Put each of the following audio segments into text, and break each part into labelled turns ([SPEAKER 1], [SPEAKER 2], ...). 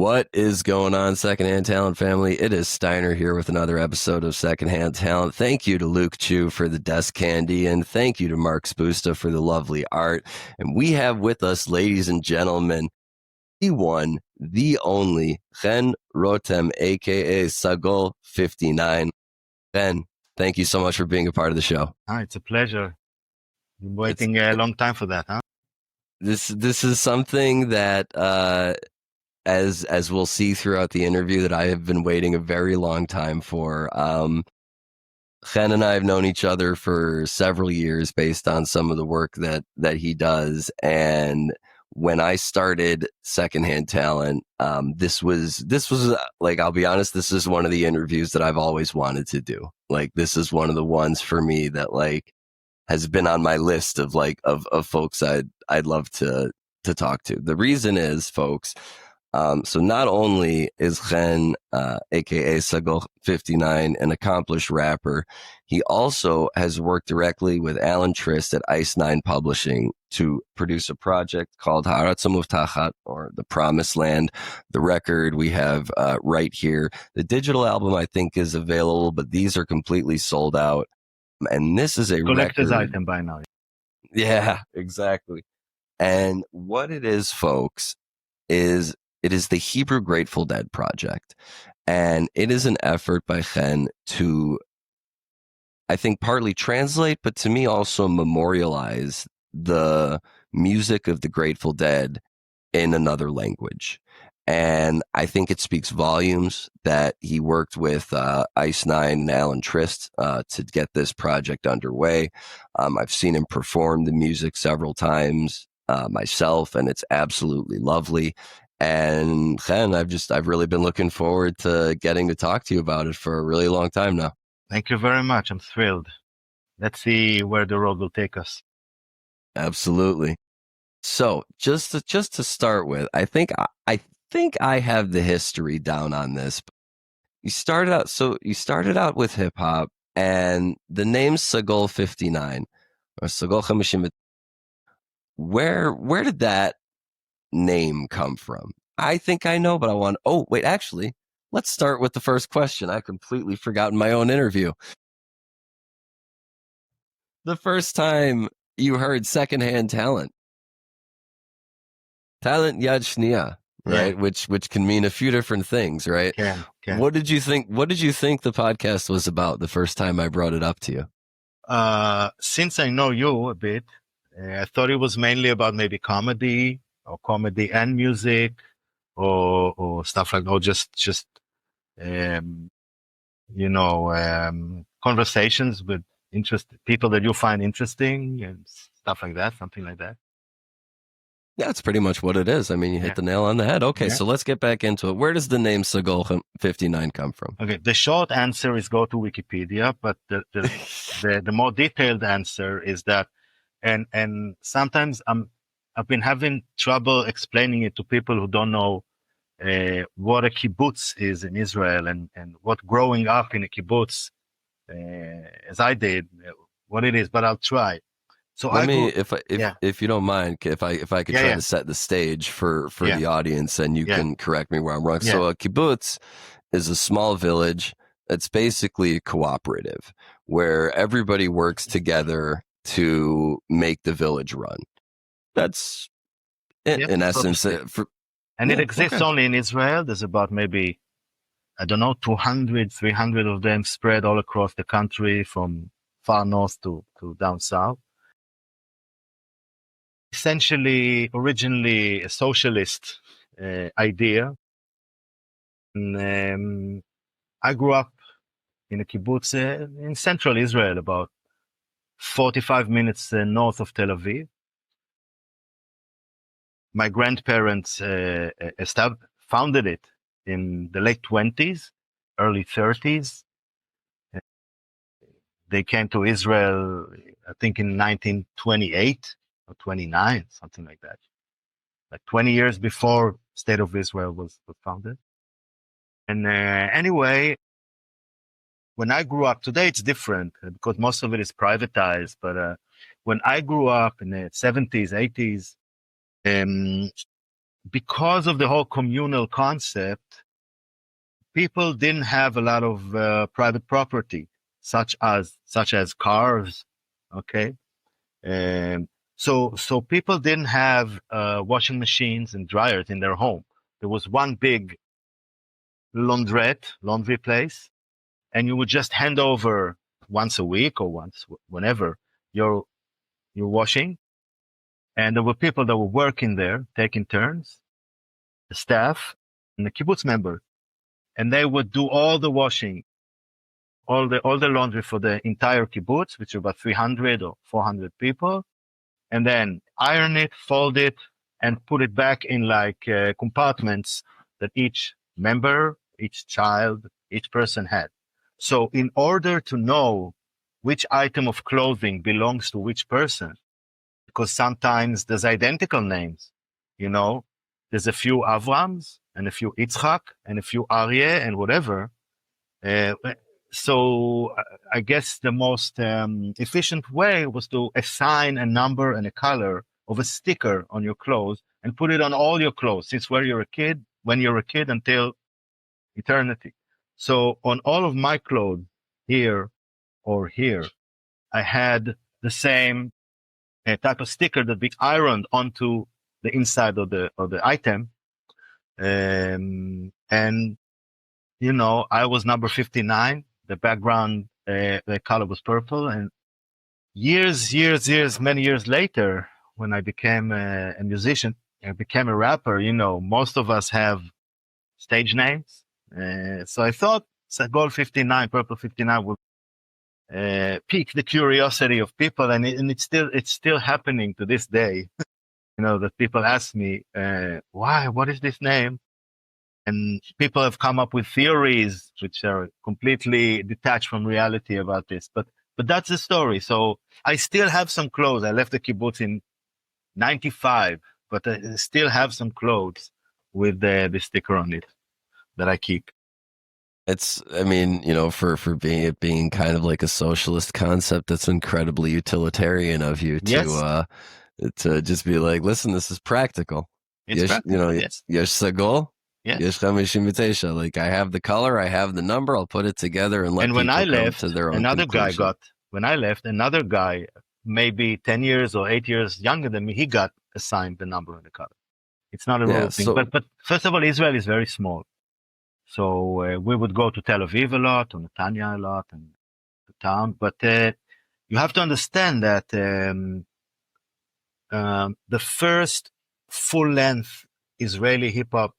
[SPEAKER 1] What is going on, Secondhand Talent family? It is Steiner here with another episode of Secondhand Talent. Thank you to Luke Chu for the desk candy, and thank you to Mark Spusta for the lovely art. And we have with us, ladies and gentlemen, the one, the only, Khen Rotem, a.k.a. Sagol 59. Ben, thank you so much for being a part of the show.
[SPEAKER 2] It's a pleasure. Been waiting a long time for that, huh?
[SPEAKER 1] This is something that, as we'll see throughout the interview, that I have been waiting a very long time for. Khen and I have known each other for several years based on some of the work that he does. And when I started Secondhand Talent, this was like, I'll be honest, this is one of the interviews that I've always wanted to do. Like, this is one of the ones for me that like has been on my list of like of folks I'd love to talk to. The reason is, folks, so not only is Khen, a.k.a. Sagol 59, an accomplished rapper, he also has worked directly with Alan Trist at Ice 9 Publishing to produce a project called Haaretz Muvtachat, or The Promised Land. The record we have right here. The digital album, I think, is available, but these are completely sold out. And this is a
[SPEAKER 2] collector's
[SPEAKER 1] record
[SPEAKER 2] item by now.
[SPEAKER 1] Yeah, exactly. And what it is, folks, is it is the Hebrew Grateful Dead project. And it is an effort by Khen to, I think, partly translate, but to me also memorialize the music of the Grateful Dead in another language. And I think it speaks volumes that he worked with Ice 9 and Alan Trist to get this project underway. I've seen him perform the music several times myself, and it's absolutely lovely. And Khen, I've really been looking forward to getting to talk to you about it for a really long time now.
[SPEAKER 2] Thank you very much. I'm thrilled. Let's see where the road will take us.
[SPEAKER 1] Absolutely. So just to start with, I think I have the history down on this. You started out with hip hop, and the name Sagol 59 or Sagol 59. Where did that name come from? I think I know, but actually, let's start with the first question. I completely forgot in my own interview. The first time you heard Secondhand Talent Yad Shniya, right?
[SPEAKER 2] Yeah.
[SPEAKER 1] Which can mean a few different things, right?
[SPEAKER 2] Yeah.
[SPEAKER 1] What did you think the podcast was about the first time I brought it up to you?
[SPEAKER 2] Since I know you a bit, I thought it was mainly about maybe comedy and music or stuff like that, or just conversations with people that you find interesting and stuff like that, something like that.
[SPEAKER 1] Yeah, it's pretty much what it is. I mean, you hit the nail on the head. Okay, so let's get back into it. Where does the name Sagol 59 come from?
[SPEAKER 2] Okay, the short answer is go to Wikipedia, but the more detailed answer is that, and sometimes I've been having trouble explaining it to people who don't know what a kibbutz is in Israel and what growing up in a kibbutz, as I did, what it is. But I'll try. So
[SPEAKER 1] if you don't mind, if I could try to set the stage for the audience, and you can correct me where I'm wrong. So a kibbutz is a small village that's basically a cooperative where everybody works together to make the village run. That's in essence.
[SPEAKER 2] It exists only in Israel. There's about maybe, 200, 300 of them spread all across the country from far north to down south. Essentially, originally a socialist idea. And I grew up in a kibbutz in central Israel, about 45 minutes north of Tel Aviv. My grandparents founded it in the late 20s, early 30s. They came to Israel, I think, in 1928 or 29, something like that. Like 20 years before State of Israel was founded. And anyway, when I grew up, today it's different because most of it is privatized. But when I grew up in the 70s, 80s, because of the whole communal concept, people didn't have a lot of private property, such as cars. Okay, and so people didn't have washing machines and dryers in their home. There was one big laundry place, and you would just hand over once a week or once whenever you're washing, and there were people that were working there, taking turns, the staff and the kibbutz members, and they would do all the washing, all the laundry for the entire kibbutz, which is about 300 or 400 people, and then iron it, fold it, and put it back in like compartments that each member, each child, each person had. So in order to know which item of clothing belongs to which person, because sometimes there's identical names, you know, there's a few Avrams and a few Yitzchak and a few Aryeh and whatever. Uh, so I guess the most efficient way was to assign a number and a color of a sticker on your clothes and put it on all your clothes since when you're a kid until eternity. So on all of my clothes here or here, I had the same type of sticker that be ironed onto the inside of the item. And I was number 59. The background, the color was purple. And many years later, when I became a musician, I became a rapper. Most of us have stage names. So I thought Sagol 59, Purple 59 would pique the curiosity of people, and it's still happening to this day. That people ask me, why? What is this name? And people have come up with theories which are completely detached from reality about this. But that's the story. So I still have some clothes. I left the kibbutz in 95, but I still have some clothes with the sticker on it that I keep.
[SPEAKER 1] I mean, for being kind of like a socialist concept, that's incredibly utilitarian of you
[SPEAKER 2] Yes,
[SPEAKER 1] to just be like, listen, this is practical.
[SPEAKER 2] it's practical. Yes.
[SPEAKER 1] Yesh Sagol,
[SPEAKER 2] Yes.
[SPEAKER 1] Yesh Chamishim. Like, I have the color, I have the number, I'll put it together and let
[SPEAKER 2] And when
[SPEAKER 1] people
[SPEAKER 2] I
[SPEAKER 1] come
[SPEAKER 2] left,
[SPEAKER 1] to their own conclusion.
[SPEAKER 2] when I left, another guy, maybe 10 years or 8 years younger than me, he got assigned the number and the color. It's not a
[SPEAKER 1] Yeah,
[SPEAKER 2] rule thing. But first of all, Israel is very small. So we would go to Tel Aviv a lot, or Netanya a lot, and the town. But you have to understand that the first full-length Israeli hip-hop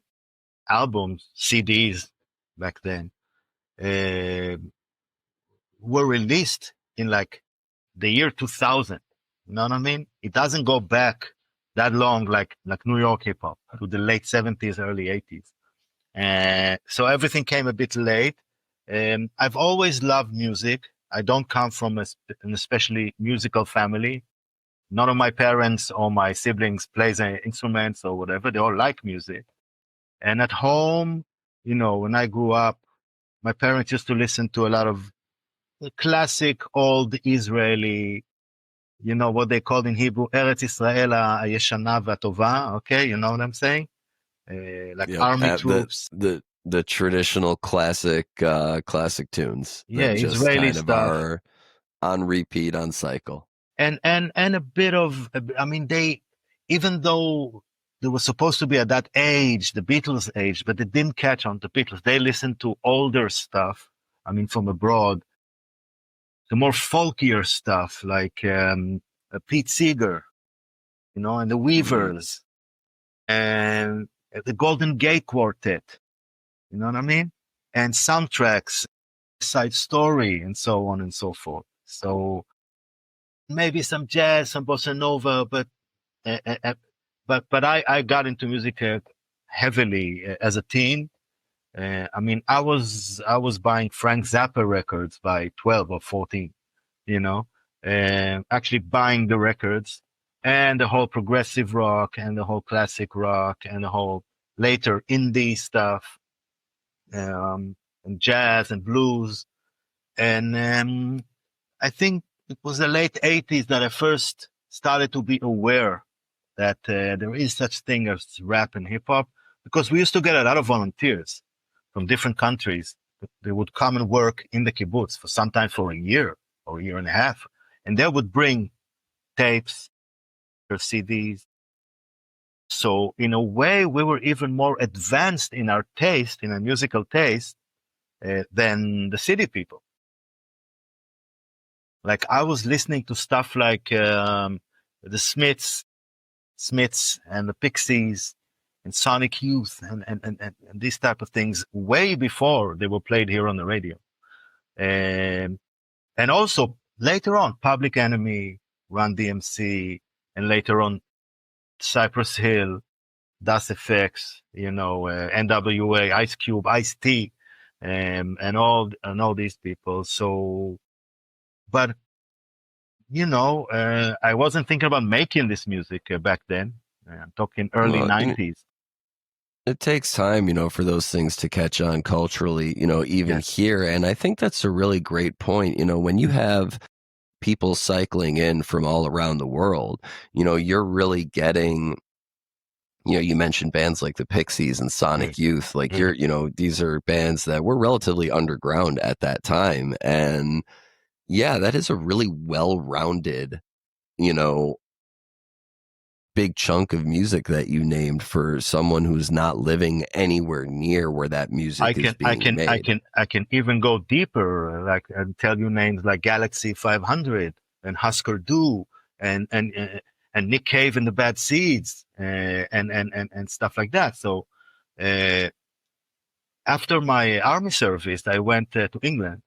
[SPEAKER 2] albums, CDs back then, uh, were released in like the year 2000. You know what I mean? It doesn't go back that long, like New York hip hop to the late 70s, early 80s. So everything came a bit late. I've always loved music. I don't come from an especially musical family. None of my parents or my siblings plays instruments or whatever. They all like music. And at home, when I grew up, my parents used to listen to a lot of classic old Israeli, what they called in Hebrew, Eretz Israel Yeshana V'Atova. Okay, you know what I'm saying? Like army troops.
[SPEAKER 1] The traditional classic tunes
[SPEAKER 2] Yeah,
[SPEAKER 1] that just
[SPEAKER 2] Israeli
[SPEAKER 1] kind of
[SPEAKER 2] stuff.
[SPEAKER 1] are on repeat, on cycle.
[SPEAKER 2] And a bit of, I mean, even though they were supposed to be at that age, the Beatles age, but they didn't catch on to Beatles. They listened to older stuff, I mean, from abroad, the more folkier stuff, like Pete Seeger, and the Weavers, and the Golden Gate Quartet, you know what I mean? And soundtracks, Side Story, and so on and so forth. So maybe some jazz, some bossa nova, but I got into music heavily as a teen. I mean, I was buying Frank Zappa records by 12 or 14, actually buying the records and the whole progressive rock and the whole classic rock and the whole later indie stuff, and jazz and blues. And I think it was the late 80s that I first started to be aware that there is such thing as rap and hip hop, because we used to get a lot of volunteers from different countries. They would come and work in the kibbutz for sometimes for a year or a year and a half, and they would bring tapes or CDs. So in a way, we were even more advanced in our taste, in our musical taste, than the city people. Like I was listening to stuff like the Smiths and the Pixies and Sonic Youth and these type of things way before they were played here on the radio. And also later on, Public Enemy, Run DMC, and later on Cypress Hill, Das FX, NWA, Ice Cube, Ice T, and all these people. So, but I wasn't thinking about making this music back then. I'm talking early
[SPEAKER 1] Well,
[SPEAKER 2] 90s.
[SPEAKER 1] it takes time, for those things to catch on culturally, even
[SPEAKER 2] Yes.
[SPEAKER 1] here. And I think that's a really great point. When you have people cycling in from all around the world, you're really getting, you mentioned bands like the Pixies and Sonic Youth, like these are bands that were relatively underground at that time. And yeah, that is a really well-rounded, big chunk of music that you named for someone who's not living anywhere near where that music is being made.
[SPEAKER 2] I can even go deeper, like, and tell you names like Galaxy 500 and Husker Du and Nick Cave and the Bad Seeds, and stuff like that. So, after my army service, I went to England.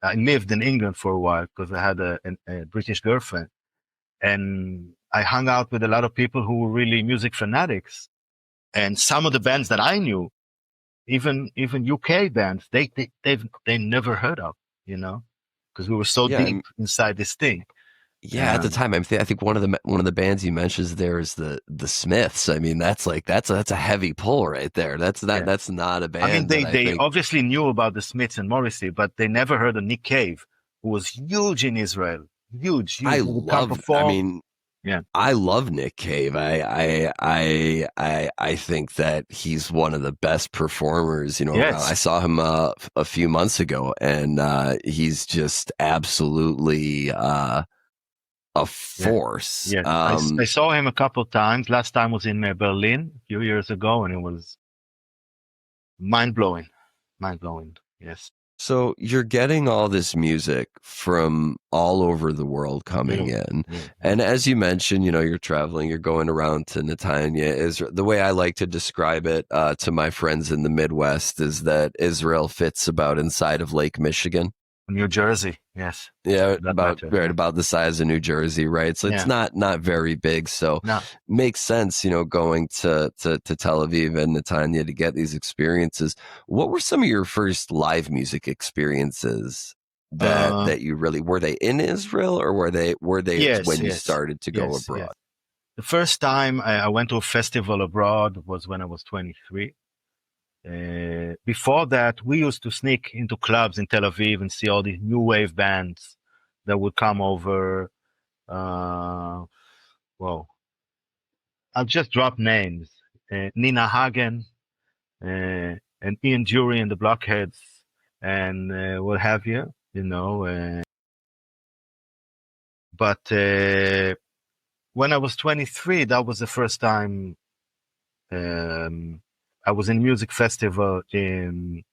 [SPEAKER 2] I lived in England for a while because I had a British girlfriend, and I hung out with a lot of people who were really music fanatics. And some of the bands that I knew, even UK bands, they never heard of, because we were so deep inside this thing.
[SPEAKER 1] Yeah, at the time, I think one of the bands you mentioned there is the Smiths. I mean, that's a heavy pull right there. That's not a band.
[SPEAKER 2] I mean, they obviously knew about the Smiths and Morrissey, but they never heard of Nick Cave, who was huge in Israel. Huge.
[SPEAKER 1] I love Nick Cave. I think that he's one of the best performers,
[SPEAKER 2] Yes.
[SPEAKER 1] I saw him a few months ago, and he's just absolutely a force.
[SPEAKER 2] Yeah. I saw him a couple of times. Last time was in Berlin a few years ago, and it was mind-blowing. Yes.
[SPEAKER 1] So you're getting all this music from all over the world coming in.
[SPEAKER 2] Yeah.
[SPEAKER 1] And as you mentioned, you're traveling, you're going around to Netanya. Israel. The way I like to describe it to my friends in the Midwest is that Israel fits about inside of Lake Michigan.
[SPEAKER 2] New Jersey, yes.
[SPEAKER 1] Yeah, about the size of New Jersey, right? So it's not very big. So makes sense, going to Tel Aviv and Netanya to get these experiences. What were some of your first live music experiences that you really, were they in Israel, or were they when you started to go abroad?
[SPEAKER 2] Yes. The first time I went to a festival abroad was when I was 23. Before that, we used to sneak into clubs in Tel Aviv and see all these new wave bands that would come over. Well, I'll just drop names: Nina Hagen, and Ian Dury and the Blockheads, and what have you. But when I was 23, that was the first time. I was in a music festival in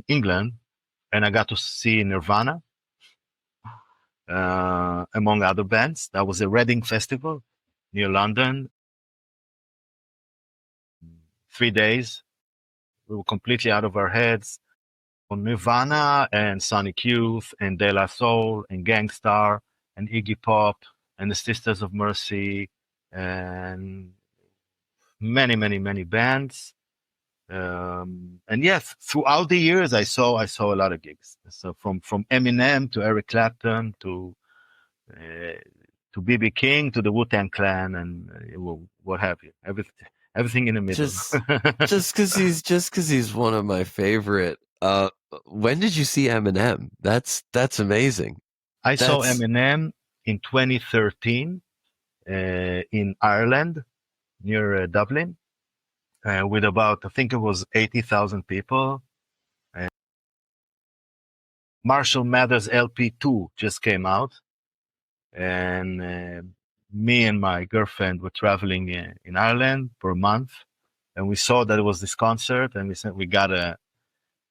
[SPEAKER 2] England, and I got to see Nirvana, among other bands. That was a Reading festival near London. 3 days. We were completely out of our heads on Nirvana and Sonic Youth and De La Soul and Gangstar and Iggy Pop and the Sisters of Mercy and many, many, many bands. And yes, throughout the years, I saw a lot of gigs. So from Eminem to Eric Clapton to BB King to the Wu-Tang Clan and what have you. Everything in the middle.
[SPEAKER 1] Just because he's one of my favorite. When did you see Eminem? That's amazing.
[SPEAKER 2] I saw Eminem in 2013 in Ireland, near Dublin, with about, I think it was 80,000 people. Marshall Mathers LP2 just came out, and me and my girlfriend were traveling in Ireland for a month, and we saw that it was this concert, and we said we gotta.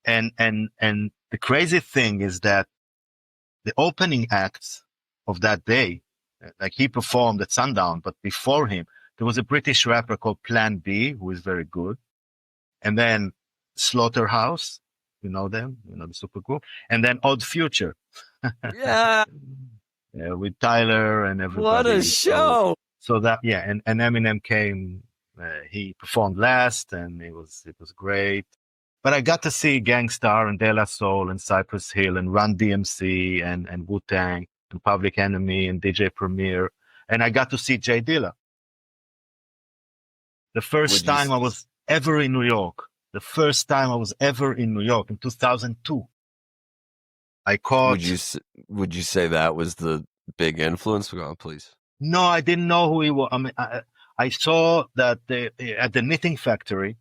[SPEAKER 2] And the crazy thing is that the opening acts of that day, like he performed at sundown, but before him there was a British rapper called Plan B who is very good, and then Slaughterhouse, you know them, you know the supergroup, and then Odd Future.
[SPEAKER 1] Yeah,
[SPEAKER 2] With Tyler and
[SPEAKER 1] what a
[SPEAKER 2] everybody.
[SPEAKER 1] show!
[SPEAKER 2] So that, yeah, and Eminem came. He performed last, and it was great. But I got to see Gangstar and De La Soul and Cypress Hill and Run DMC and Wu Tang and Public Enemy and DJ Premier, and I got to see Jay Dilla. The first
[SPEAKER 1] Would you
[SPEAKER 2] time I was ever in New York. The first time I was ever in New York in 2002. I caught.
[SPEAKER 1] would you say that was the big influence? Go on, please.
[SPEAKER 2] No, I didn't know who he was. I mean, I saw that at the Knitting Factory,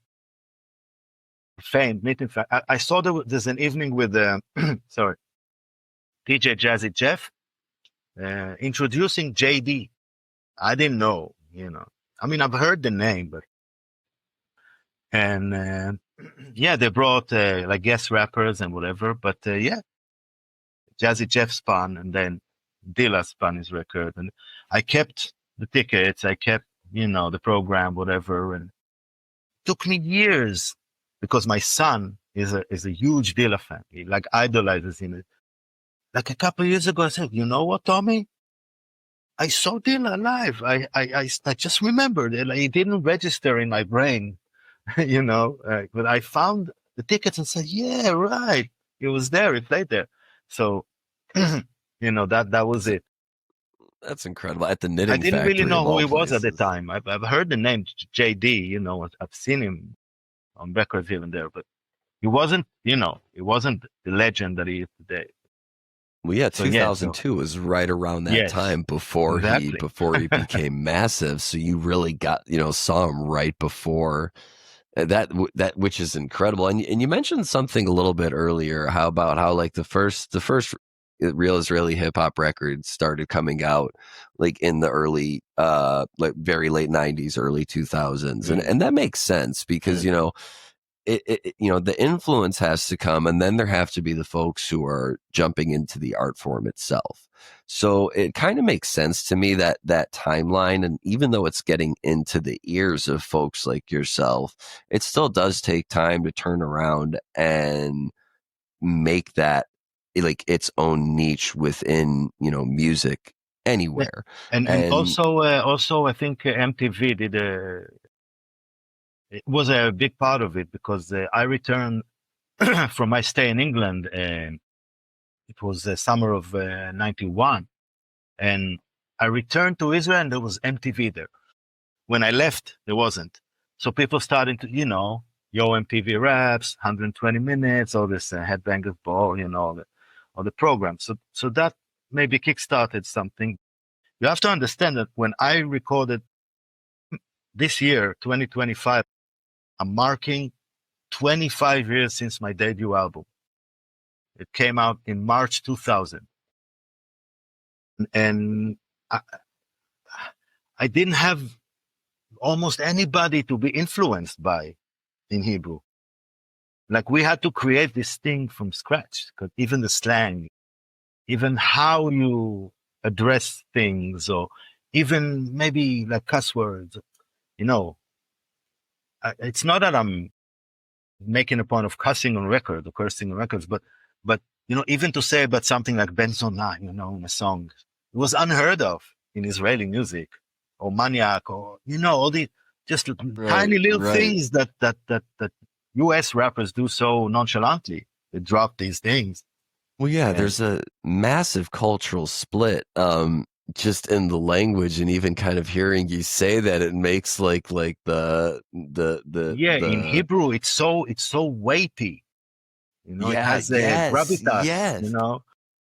[SPEAKER 2] famed Knitting Factory. I saw there's an evening with sorry, DJ Jazzy Jeff introducing JD. I didn't know, you know. I mean, I've heard the name, but and yeah, they brought like guest rappers and whatever. But yeah, Jazzy Jeff spun, and then Dilla spun his record, and I kept the tickets. I kept, you know, the program, whatever, and it took me years because my son is a huge Dilla fan. He like idolizes him. Like a couple of years ago, I said, you know what, Tommy? I saw Dilla live. I just remembered it. Like, it didn't register in my brain, you know, but I found the tickets and said, yeah, right. It was there. It played there. So, you know, that was it.
[SPEAKER 1] That's incredible. At the Knitting
[SPEAKER 2] I didn't
[SPEAKER 1] Factory,
[SPEAKER 2] really know
[SPEAKER 1] of
[SPEAKER 2] who
[SPEAKER 1] all
[SPEAKER 2] he was at the
[SPEAKER 1] places.
[SPEAKER 2] time. I've heard the name JD, you know, I've seen him on records here and there, but he wasn't, you know, he wasn't the legend that he is today.
[SPEAKER 1] Well, yeah,
[SPEAKER 2] So yeah, so
[SPEAKER 1] 2002 was right around that
[SPEAKER 2] yes,
[SPEAKER 1] time before he
[SPEAKER 2] exactly.
[SPEAKER 1] before he became massive. So you really got, saw him right before that, which is incredible. And you mentioned something a little bit earlier, how like the first real Israeli hip hop records started coming out like in the early like very late 90s, early 2000s. And that makes sense because the influence has to come, and then there have to be the folks who are jumping into the art form itself. So it kind of makes sense to me that timeline, and even though it's getting into the ears of folks like yourself, it still does take time to turn around and make that like its own niche within music
[SPEAKER 2] Yeah.
[SPEAKER 1] anywhere.
[SPEAKER 2] And
[SPEAKER 1] And
[SPEAKER 2] also I think MTV did it was a big part of it because I returned from my stay in England, and it was the summer of 91, and I returned to Israel and there was MTV there. When I left, there wasn't. So people started to, Yo MTV Raps, 120 minutes, all this Headbangers Ball, all the programs. So that maybe kickstarted something. You have to understand that when I recorded this year, 2025, I'm marking 25 years since my debut album. It came out in March 2000. And I didn't have almost anybody to be influenced by in Hebrew. Like, we had to create this thing from scratch, because even the slang, even how you address things, or even maybe like cuss words, it's not that I'm making a point of cussing on record or cursing on records, but even to say about something like Ben Zona, in a song, it was unheard of in Israeli music, or Maniac, or all these just tiny little things that US rappers do so nonchalantly. They drop these things.
[SPEAKER 1] Well, yeah, there's a massive cultural split just in the language, and even kind of hearing you say that, it makes like the
[SPEAKER 2] in Hebrew it's so weighty. It has a gravitas.
[SPEAKER 1] Yes.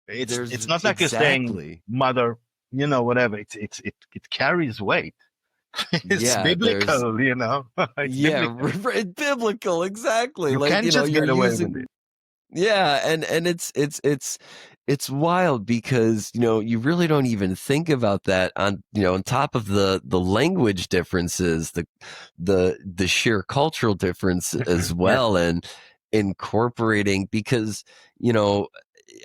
[SPEAKER 2] It's not like you're saying mother whatever. It carries weight. It's
[SPEAKER 1] Yeah, there's
[SPEAKER 2] biblical, it's
[SPEAKER 1] yeah,
[SPEAKER 2] biblical.
[SPEAKER 1] biblical, exactly.
[SPEAKER 2] You
[SPEAKER 1] Like,
[SPEAKER 2] can't just
[SPEAKER 1] you're
[SPEAKER 2] get away with
[SPEAKER 1] using
[SPEAKER 2] it.
[SPEAKER 1] yeah, and it's wild because you really don't even think about that on top of the language differences, the sheer cultural difference as
[SPEAKER 2] Yes.
[SPEAKER 1] well, and incorporating because you know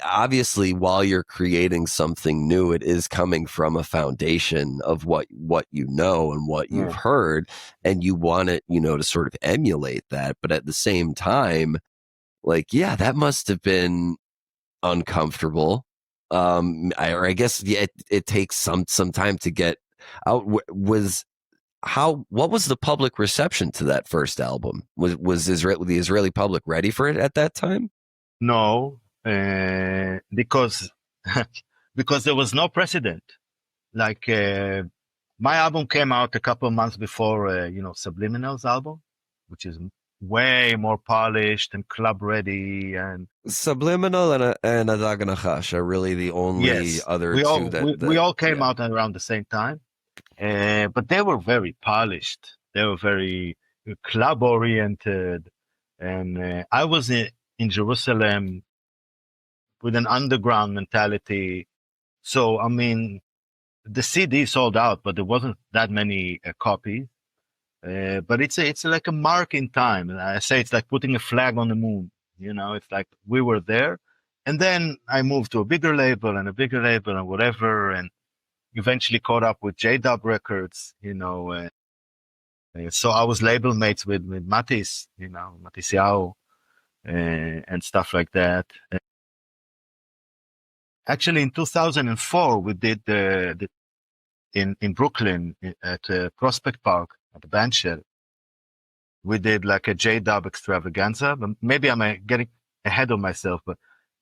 [SPEAKER 1] obviously while you're creating something new, it is coming from a foundation of what you know and what you've
[SPEAKER 2] Yeah.
[SPEAKER 1] heard, and you want it to sort of emulate that, but at the same time, like, yeah, that must have been uncomfortable. I guess yeah, it takes some time to get out. What was the public reception to that first album? Was the Israeli public ready for it at that time?
[SPEAKER 2] No, because because there was no precedent. Like my album came out a couple of months before, Subliminal's album, which is way more polished and club ready. And
[SPEAKER 1] Subliminal and Adag Nachash are really the only
[SPEAKER 2] yes,
[SPEAKER 1] other
[SPEAKER 2] we
[SPEAKER 1] two
[SPEAKER 2] all
[SPEAKER 1] that
[SPEAKER 2] we all came
[SPEAKER 1] yeah.
[SPEAKER 2] out around the same time, but they were very polished. They were very club oriented, and I was in Jerusalem with an underground mentality. So I mean, the CD sold out, but there wasn't that many copies. But it's like a mark in time. I say it's like putting a flag on the moon. It's like we were there, and then I moved to a bigger label and a bigger label and whatever, and eventually caught up with J-Dub Records. So I was label mates with Matis, Matis Yao, and stuff like that. Actually, in 2004, we did the in Brooklyn at Prospect Park at the Bandshell. We did like a J-Dub extravaganza, but maybe I'm getting ahead of myself,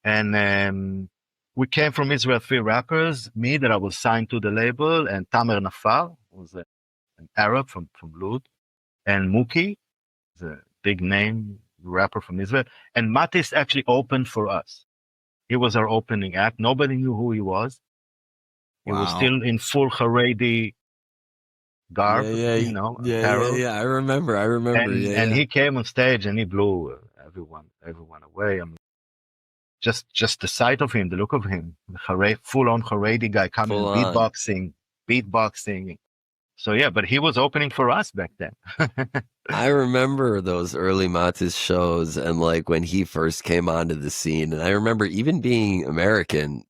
[SPEAKER 2] and we came from Israel, 3 rappers, me that I was signed to the label, and Tamer Nafar, who's an Arab from Lud, and Muki, the big name rapper from Israel, and Matis actually opened for us. He was our opening act. Nobody knew who he was. He was
[SPEAKER 1] Wow.
[SPEAKER 2] still in full Haredi
[SPEAKER 1] Yeah,
[SPEAKER 2] garb,
[SPEAKER 1] yeah, yeah, yeah,
[SPEAKER 2] apparel.
[SPEAKER 1] yeah. I remember.
[SPEAKER 2] And
[SPEAKER 1] Yeah,
[SPEAKER 2] and
[SPEAKER 1] yeah.
[SPEAKER 2] he came on stage and he blew everyone away. I mean, just the sight of him, the look of him, the full on Haredi guy coming
[SPEAKER 1] Full
[SPEAKER 2] and
[SPEAKER 1] on.
[SPEAKER 2] beatboxing. So yeah, but he was opening for us back then.
[SPEAKER 1] I remember those early Matis shows and like when he first came onto the scene. And I remember even being American,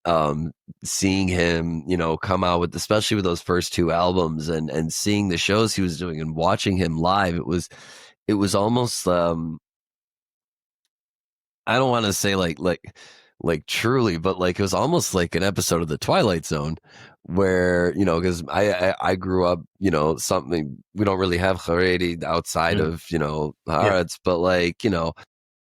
[SPEAKER 1] seeing him, come out with, especially with those first two albums and seeing the shows he was doing and watching him live. It was almost, I don't want to say like truly, but like it was almost like an episode of the Twilight Zone where because I grew up something we don't really have Haredi outside
[SPEAKER 2] Mm.
[SPEAKER 1] of
[SPEAKER 2] Yeah.
[SPEAKER 1] Haaretz, but like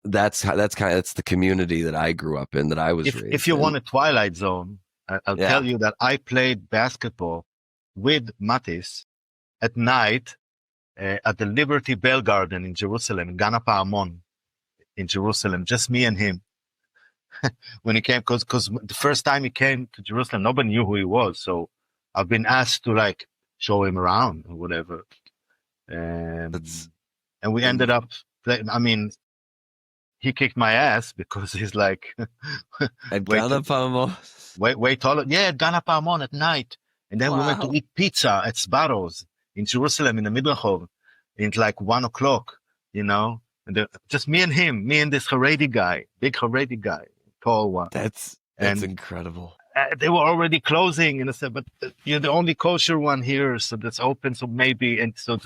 [SPEAKER 1] that's the community that I grew up in, that I was
[SPEAKER 2] If
[SPEAKER 1] raised
[SPEAKER 2] you
[SPEAKER 1] in.
[SPEAKER 2] want a Twilight Zone, I'll
[SPEAKER 1] Yeah,
[SPEAKER 2] tell you that I played basketball with Matis at night at the Liberty Bell Garden in Jerusalem, in Gana Paamon in Jerusalem, just me and him. When he came, because the first time he came to Jerusalem, nobody knew who he was. So I've been asked to like show him around or whatever.
[SPEAKER 1] that's
[SPEAKER 2] And we ended
[SPEAKER 1] and
[SPEAKER 2] up, I mean, he kicked my ass because he's like,
[SPEAKER 1] at
[SPEAKER 2] wait,
[SPEAKER 1] Ghana Pamo.
[SPEAKER 2] wait, all, yeah, Gana Paamon at night. And then we went to
[SPEAKER 1] Wow,
[SPEAKER 2] eat pizza at Sbarro's in Jerusalem in the Midrachov. It's like 1 o'clock, and just me and him, me and this Haredi guy, big Haredi guy, tall one.
[SPEAKER 1] that's
[SPEAKER 2] And
[SPEAKER 1] incredible.
[SPEAKER 2] they were already closing, and I said, but you're the only kosher one here, so that's open. So maybe, and so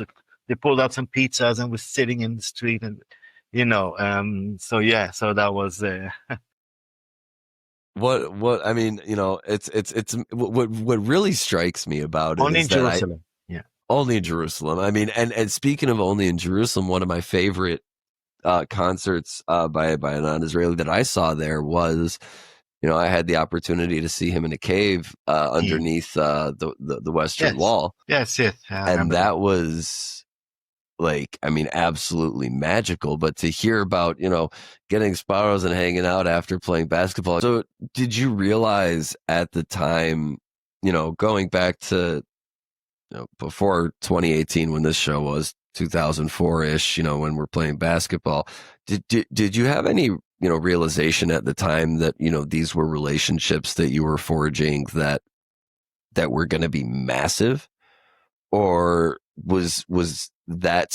[SPEAKER 2] they pulled out some pizzas and was sitting in the street, and so yeah, so that was
[SPEAKER 1] What I mean, it's what really strikes me about it
[SPEAKER 2] only in
[SPEAKER 1] is that I
[SPEAKER 2] Jerusalem. Yeah.
[SPEAKER 1] only in Jerusalem. I mean, and speaking of only in Jerusalem, one of my favorite concerts by a non-Israeli that I saw there was, I had the opportunity to see him in a cave
[SPEAKER 2] Mm.
[SPEAKER 1] underneath the Western
[SPEAKER 2] Yes,
[SPEAKER 1] Wall,
[SPEAKER 2] yes, I
[SPEAKER 1] and
[SPEAKER 2] remember that.
[SPEAKER 1] that was like, I mean, absolutely magical. But to hear about, getting sparrows and hanging out after playing basketball. So, did you realize at the time going back to before 2018 when this show was 2004-ish, when we're playing basketball, did you have any realization at the time that these were relationships that you were forging that were going to be massive, or was that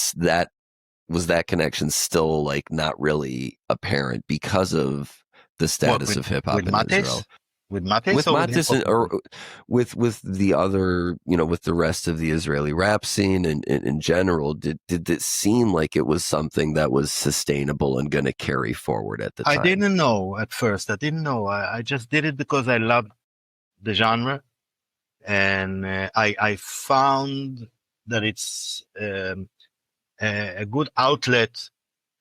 [SPEAKER 1] connection still like not really apparent because of the
[SPEAKER 2] What
[SPEAKER 1] status of hip
[SPEAKER 2] with
[SPEAKER 1] hop in Israel?
[SPEAKER 2] Matis? With Matis
[SPEAKER 1] With
[SPEAKER 2] or with hip
[SPEAKER 1] Matis
[SPEAKER 2] hop?
[SPEAKER 1] or with the other, with the rest of the Israeli rap scene and in general, did it seem like it was something that was sustainable and going to carry forward at the
[SPEAKER 2] I
[SPEAKER 1] time?
[SPEAKER 2] didn't know at first. I didn't know. I just did it because I loved the genre, and I found that it's a good outlet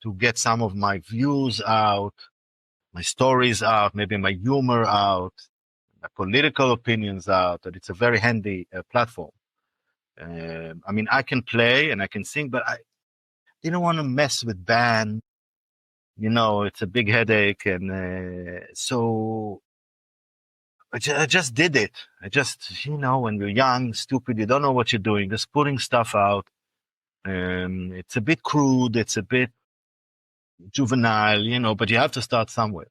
[SPEAKER 2] to get some of my views out, my stories out, maybe my humor out, my political opinions out. That it's a very handy platform. I mean, I can play and I can sing, but I didn't want to mess with band. It's a big headache, and so I just did it. I just, when you're young, stupid, you don't know what you're doing, just putting stuff out. It's a bit crude, it's a bit juvenile, but you have to start somewhere.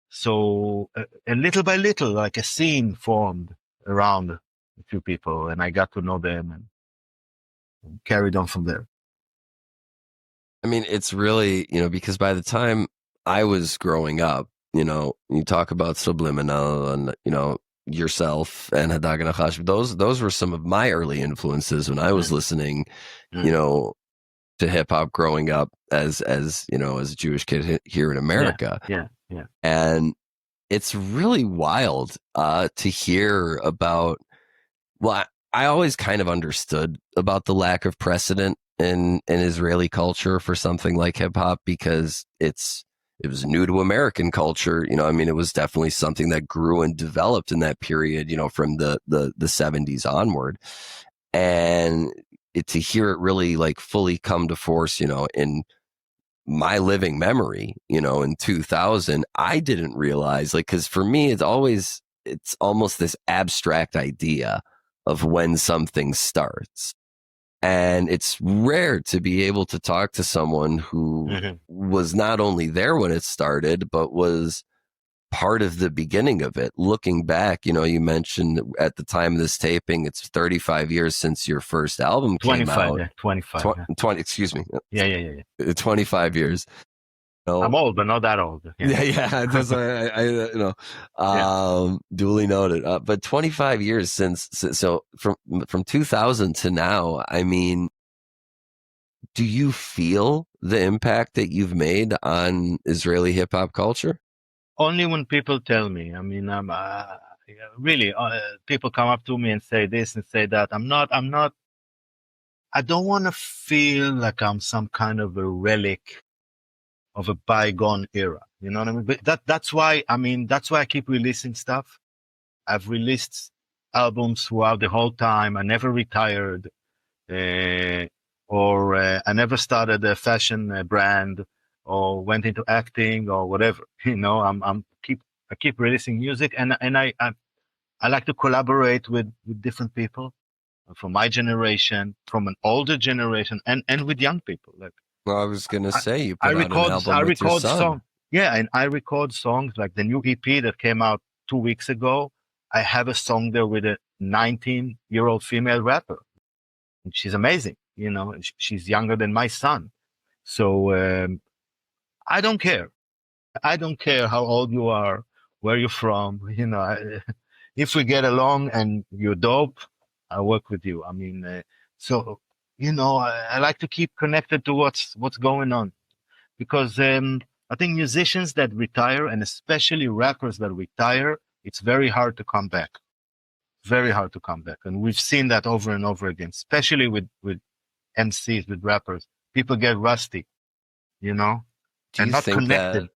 [SPEAKER 2] So, and little by little, like a scene formed around a few people, and I got to know them and carried on from there.
[SPEAKER 1] I mean, it's really, because by the time I was growing up, you talk about Subliminal and, yourself and Hadag and Achash, those were some of my early influences when I was
[SPEAKER 2] Mm,
[SPEAKER 1] listening,
[SPEAKER 2] mm,
[SPEAKER 1] to hip hop growing up as a Jewish kid here in
[SPEAKER 2] yeah,
[SPEAKER 1] America.
[SPEAKER 2] yeah, yeah.
[SPEAKER 1] And it's really wild to hear about. Well, I always kind of understood about the lack of precedent in Israeli culture for something like hip hop because it was new to American culture. I mean, it was definitely something that grew and developed in that period, from the 70s onward. And to hear it really like fully come to force, in my living memory, in 2000, I didn't realize, like, because for me, it's almost this abstract idea of when something starts. And it's rare to be able to talk to someone who
[SPEAKER 2] Hmm.
[SPEAKER 1] was not only there when it started, but was part of the beginning of it. Looking back, you mentioned at the time of this taping, it's 35 years since your first album came
[SPEAKER 2] 25,
[SPEAKER 1] out.
[SPEAKER 2] yeah, 25, yeah.
[SPEAKER 1] 20, excuse me,
[SPEAKER 2] Yeah, yeah, yeah, yeah.
[SPEAKER 1] 25 years.
[SPEAKER 2] I'm old, but not that old. Yeah.
[SPEAKER 1] Yeah, yeah. That's
[SPEAKER 2] Yeah.
[SPEAKER 1] duly noted. But 25 years since, so from 2000 to now, I mean, do you feel the impact that you've made on Israeli hip hop culture?
[SPEAKER 2] Only when people tell me. I mean, really, people come up to me and say this and say that. I don't want to feel like I'm some kind of a relic of a bygone era. You know what I mean? But that's why I keep releasing stuff. I've released albums throughout the whole time. I never retired, uh, or I never started a fashion brand or went into acting or whatever. I keep releasing music, and I like to collaborate with different people from my generation, from an older generation, and with young people. Like
[SPEAKER 1] Well, I was gonna
[SPEAKER 2] I,
[SPEAKER 1] say you
[SPEAKER 2] I
[SPEAKER 1] put out an
[SPEAKER 2] record I
[SPEAKER 1] album with your
[SPEAKER 2] record
[SPEAKER 1] son.
[SPEAKER 2] songs. Yeah, and I record songs like the new EP that came out 2 weeks ago. I have a song there with a 19-year-old female rapper. And she's amazing. She's younger than my son. So I don't care. I don't care how old you are, where you're from. If we get along and you're dope, I work with you. I mean, so I like to keep connected to what's going on because I think musicians that retire and especially rappers that retire, it's very hard to come back. Very hard to come back, and we've seen that over and over again, especially with MCs, with rappers. People get rusty, you know,
[SPEAKER 1] Do
[SPEAKER 2] and
[SPEAKER 1] you
[SPEAKER 2] not
[SPEAKER 1] think that
[SPEAKER 2] connected.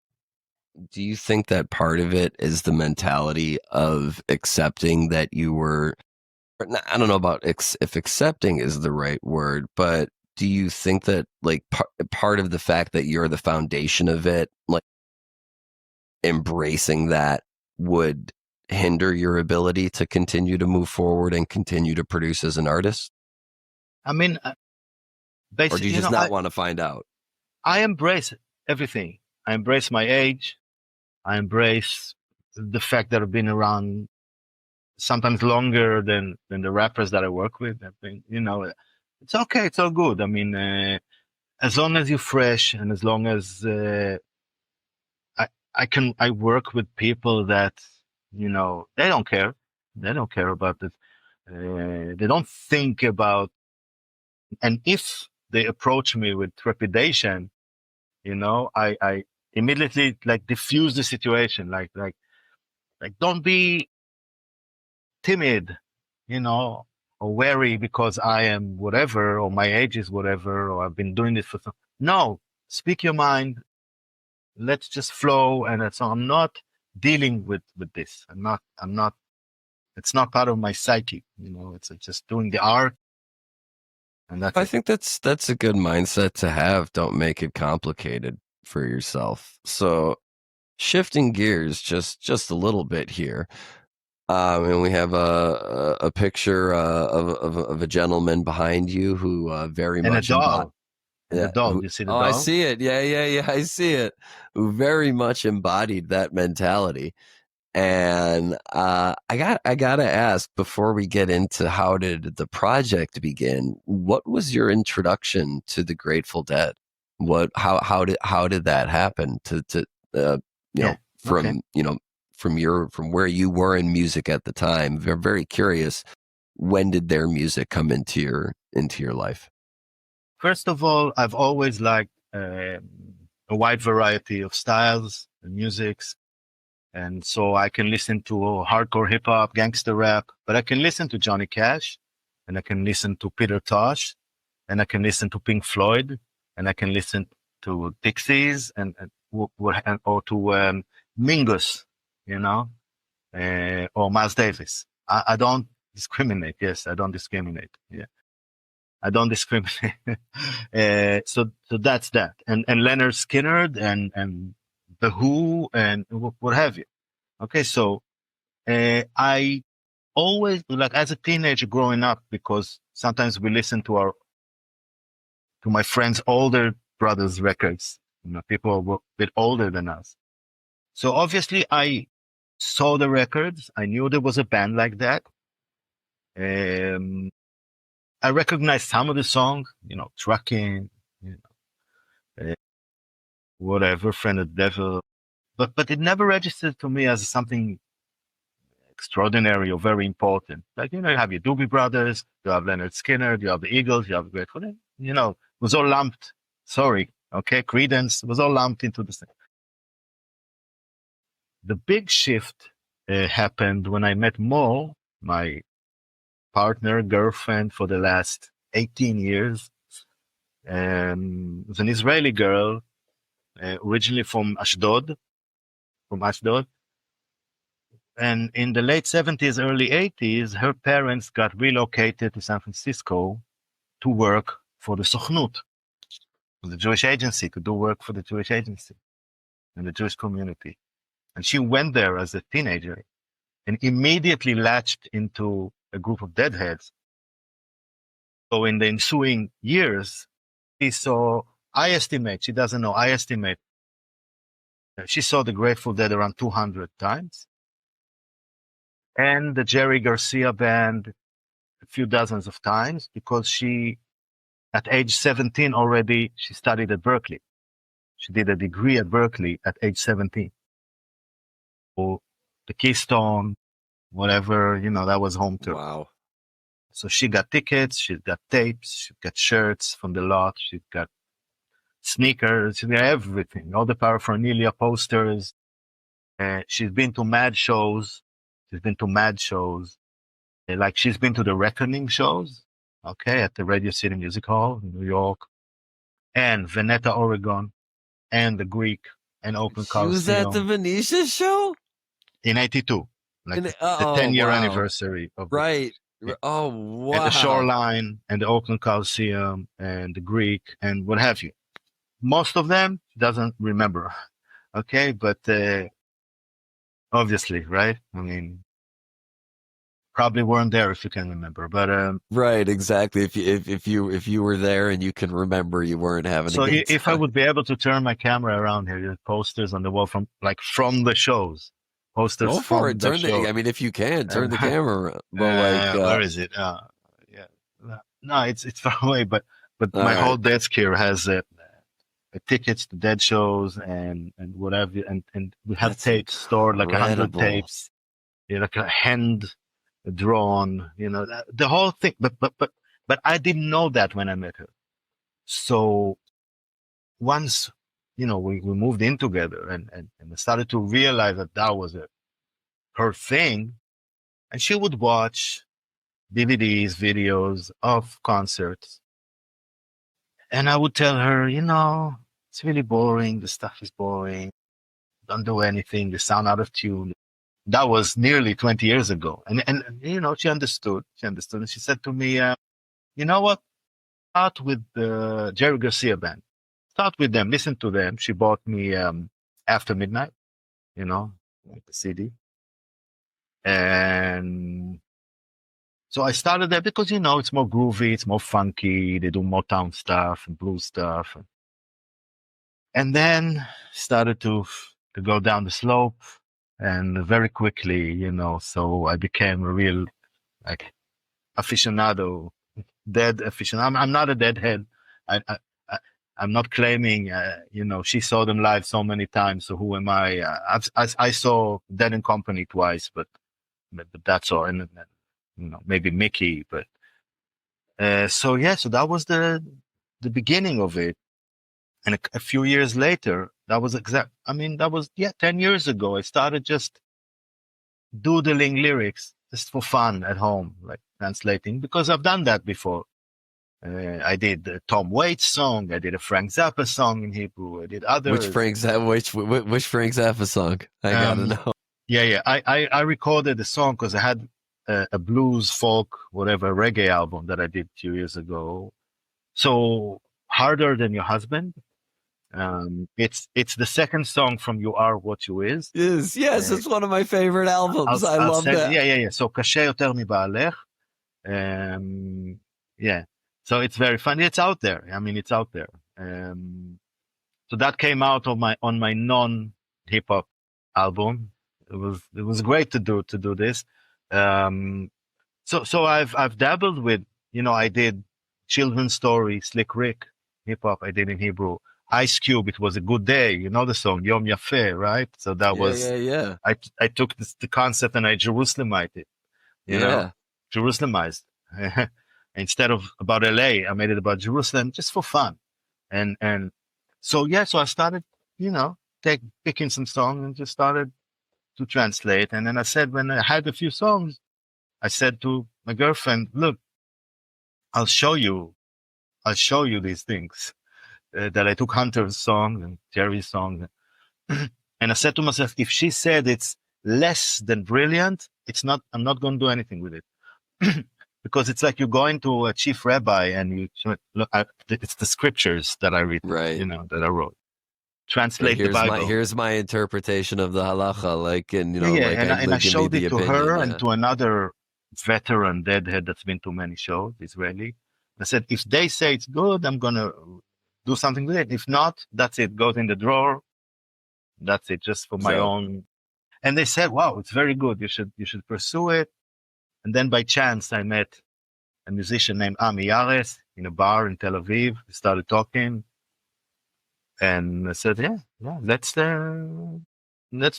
[SPEAKER 1] do you think that part of it is the mentality of accepting that you were, I don't know about if accepting is the right word, but do you think that like part of the fact that you're the foundation of it, like embracing that would hinder your ability to continue to move forward and continue to produce as an artist?
[SPEAKER 2] I mean,
[SPEAKER 1] Or do
[SPEAKER 2] basically,
[SPEAKER 1] you just not want to find out?
[SPEAKER 2] I embrace everything. I embrace my age. I embrace the fact that I've been around sometimes longer than the rappers that I work with. I think, it's okay. It's all good. I mean, as long as you're fresh and as long as I work with people that they don't care. They don't care about it. They don't think about. And if they approach me with trepidation, I immediately like diffuse the situation. Like don't be timid, or wary because I am whatever, or my age is whatever, or I've been doing this for some. No, speak your mind. Let's just flow. And so I'm not dealing with this. I'm not, it's not part of my psyche. It's just doing the art. And that's
[SPEAKER 1] I
[SPEAKER 2] it.
[SPEAKER 1] think that's a good mindset to have. Don't make it complicated for yourself. So shifting gears just a little bit here. And we have a picture of a gentleman behind you who very
[SPEAKER 2] And a
[SPEAKER 1] much embodies.
[SPEAKER 2] doll. And the
[SPEAKER 1] Yeah.
[SPEAKER 2] doll. You see the
[SPEAKER 1] Oh, I
[SPEAKER 2] doll?
[SPEAKER 1] see it. Yeah. I see it. Who very much embodied that mentality. And I gotta ask before we get into how did the project begin? What was your introduction to the Grateful Dead? How did that happen? Uh,
[SPEAKER 2] Yeah. Okay.
[SPEAKER 1] from from where you were in music at the time. We're very curious. When did their music come into your life?
[SPEAKER 2] First of all, I've always liked a wide variety of styles and musics. And so I can listen to hardcore hip hop, gangster rap, but I can listen to Johnny Cash, and I can listen to Peter Tosh, and I can listen to Pink Floyd, and I can listen to Pixies or to Mingus, or Miles Davis. I don't discriminate. Yes, I don't discriminate. Yeah. I don't discriminate. So that's that. And Leonard Skinner and The Who and what have you. Okay. So, I always, like, as a teenager growing up, because sometimes we listen to my friends' older brothers' records, people who were a bit older than us. So obviously I saw the records. I knew there was a band like that. Um, I recognized some of the songs, Trucking, uh, whatever, Friend of the Devil, but it never registered to me as something extraordinary or very important. Like, you have your Doobie Brothers, you have Leonard Skinner, you have the Eagles, you have the Grateful Dead, it was all lumped. Sorry. Okay. Credence was all lumped into the same. The big shift happened when I met Mo, my partner, girlfriend for the last 18 years. It was an Israeli girl, originally from Ashdod. And in the late 70s, early 80s, her parents got relocated to San Francisco to work for the Sochnut, the Jewish agency, to do work for the Jewish agency and the Jewish community. And she went there as a teenager and immediately latched into a group of deadheads. So in the ensuing years, she doesn't know, I estimate, she saw the Grateful Dead around 200 times. And the Jerry Garcia band a few dozens of times, because at age 17 already, she studied at Berkeley. She did a degree at Berkeley at age 17. So the Keystone, whatever, that was home turf.
[SPEAKER 1] Wow.
[SPEAKER 2] So she got tickets, she got tapes, she got shirts from the lot, she got sneakers, she got everything, all the paraphernalia, posters. She's been to mad shows. Like, she's been to the Reckoning shows, okay, at the Radio City Music Hall in New York, and Veneta, Oregon, and the Greek and Oakland
[SPEAKER 1] She was at the
[SPEAKER 2] Coliseum
[SPEAKER 1] Venetia show
[SPEAKER 2] in '82, like the
[SPEAKER 1] oh
[SPEAKER 2] 10-year
[SPEAKER 1] wow.
[SPEAKER 2] anniversary of the,
[SPEAKER 1] Right.
[SPEAKER 2] yeah.
[SPEAKER 1] Oh
[SPEAKER 2] And the
[SPEAKER 1] wow.
[SPEAKER 2] Shoreline and the Oakland Coliseum and the Greek and what have you. Most of them doesn't remember, okay, but obviously, right? I mean, probably weren't there if you can remember, but
[SPEAKER 1] Right, exactly. If you were there and you can remember, you weren't having a
[SPEAKER 2] so
[SPEAKER 1] good
[SPEAKER 2] if I
[SPEAKER 1] time.
[SPEAKER 2] would be able to turn my camera around here, the posters on the wall from the shows, posters
[SPEAKER 1] Go for it.
[SPEAKER 2] from the
[SPEAKER 1] Turn the.
[SPEAKER 2] show.
[SPEAKER 1] I mean, if you can, turn
[SPEAKER 2] And
[SPEAKER 1] the camera around. But like,
[SPEAKER 2] where is it? Yeah, no, it's far away, but
[SPEAKER 1] all
[SPEAKER 2] my whole
[SPEAKER 1] right,
[SPEAKER 2] desk here has tickets to dead shows and whatever, and we have
[SPEAKER 1] that's
[SPEAKER 2] tapes stored, like 100
[SPEAKER 1] incredible.
[SPEAKER 2] tapes, like a hand drawn, the whole thing. But I didn't know that when I met her. So once, we moved in together and I started to realize that that was her thing. And she would watch DVDs, videos of concerts. And I would tell her, it's really boring. The stuff is boring. Don't do anything. They sound out of tune. That was nearly 20 years ago. And she understood. She understood. And she said to me, you know what? Start with the Jerry Garcia band. Start with them. Listen to them. She bought me After Midnight, like the CD. And so I started there because, it's more groovy. It's more funky. They do Motown stuff and blues stuff. And then started to go down the slope and very quickly, so I became a real like aficionado, dead aficionado. I'm not a deadhead. I, I, I I'm not claiming, she saw them live so many times. So who am I? I saw Dead and Company twice, but that's all. And maybe Mickey, but, so yeah, so that was the beginning of it. And a few years later, that was, yeah, 10 years ago, I started just doodling lyrics just for fun at home, like translating, because I've done that before. I did a Tom Waits song. I did a Frank Zappa song in Hebrew. I did
[SPEAKER 1] Which
[SPEAKER 2] others.
[SPEAKER 1] Frank Zappa, which Frank Zappa song? I gotta
[SPEAKER 2] Um,
[SPEAKER 1] know.
[SPEAKER 2] yeah, yeah. I recorded a song because I had a blues, folk, whatever, reggae album that I did a few years ago. So Harder Than Your Husband. It's the second song from You Are What You Is.
[SPEAKER 1] Yes,
[SPEAKER 2] Uh,
[SPEAKER 1] it's one of my favorite albums. I
[SPEAKER 2] I'll
[SPEAKER 1] love
[SPEAKER 2] send.
[SPEAKER 1] that.
[SPEAKER 2] Yeah, yeah, yeah. So קשה יותר מבעלך. Yeah. So it's very funny. It's out there. I mean, it's out there. So that came out on my non hip hop album. It was great to do this. Um, so I've dabbled with, I did children's story, Slick Rick, hip hop. I did in Hebrew. Ice Cube, it was a good day. You know the song Yom Yafeh, right? So that
[SPEAKER 1] Yeah,
[SPEAKER 2] was
[SPEAKER 1] yeah, yeah,
[SPEAKER 2] I took the concept and I Jerusalemized it. You know,
[SPEAKER 1] yeah.
[SPEAKER 2] Jerusalemized. Instead of about LA, I made it about Jerusalem just for fun. And so yeah, so I started, picking some songs and just started to translate. And then I said, when I had a few songs, I said to my girlfriend, look, I'll show you, these things that I took Hunter's song and Jerry's song. And I said to myself, if she said it's less than brilliant, I'm not going to do anything with it. Because it's like you're going to a chief rabbi and look, it's the scriptures that I read,
[SPEAKER 1] Right.
[SPEAKER 2] that I wrote.
[SPEAKER 1] Right.
[SPEAKER 2] Translate the
[SPEAKER 1] Here's my
[SPEAKER 2] Bible.
[SPEAKER 1] here's my interpretation of the halacha. Like, and
[SPEAKER 2] Yeah, yeah.
[SPEAKER 1] like
[SPEAKER 2] And I
[SPEAKER 1] give me
[SPEAKER 2] showed
[SPEAKER 1] the
[SPEAKER 2] it to
[SPEAKER 1] opinion.
[SPEAKER 2] her and
[SPEAKER 1] Yeah.
[SPEAKER 2] to another veteran deadhead that's been to many shows, Israeli. I said, if they say it's good, I'm going to do something with it. If not, that's it. Goes in the drawer. That's it, just for my
[SPEAKER 1] So
[SPEAKER 2] own. And they said, wow, it's very good. You should pursue it. And then by chance, I met a musician named Ami Yares in a bar in Tel Aviv. We started talking, and I said, yeah, let's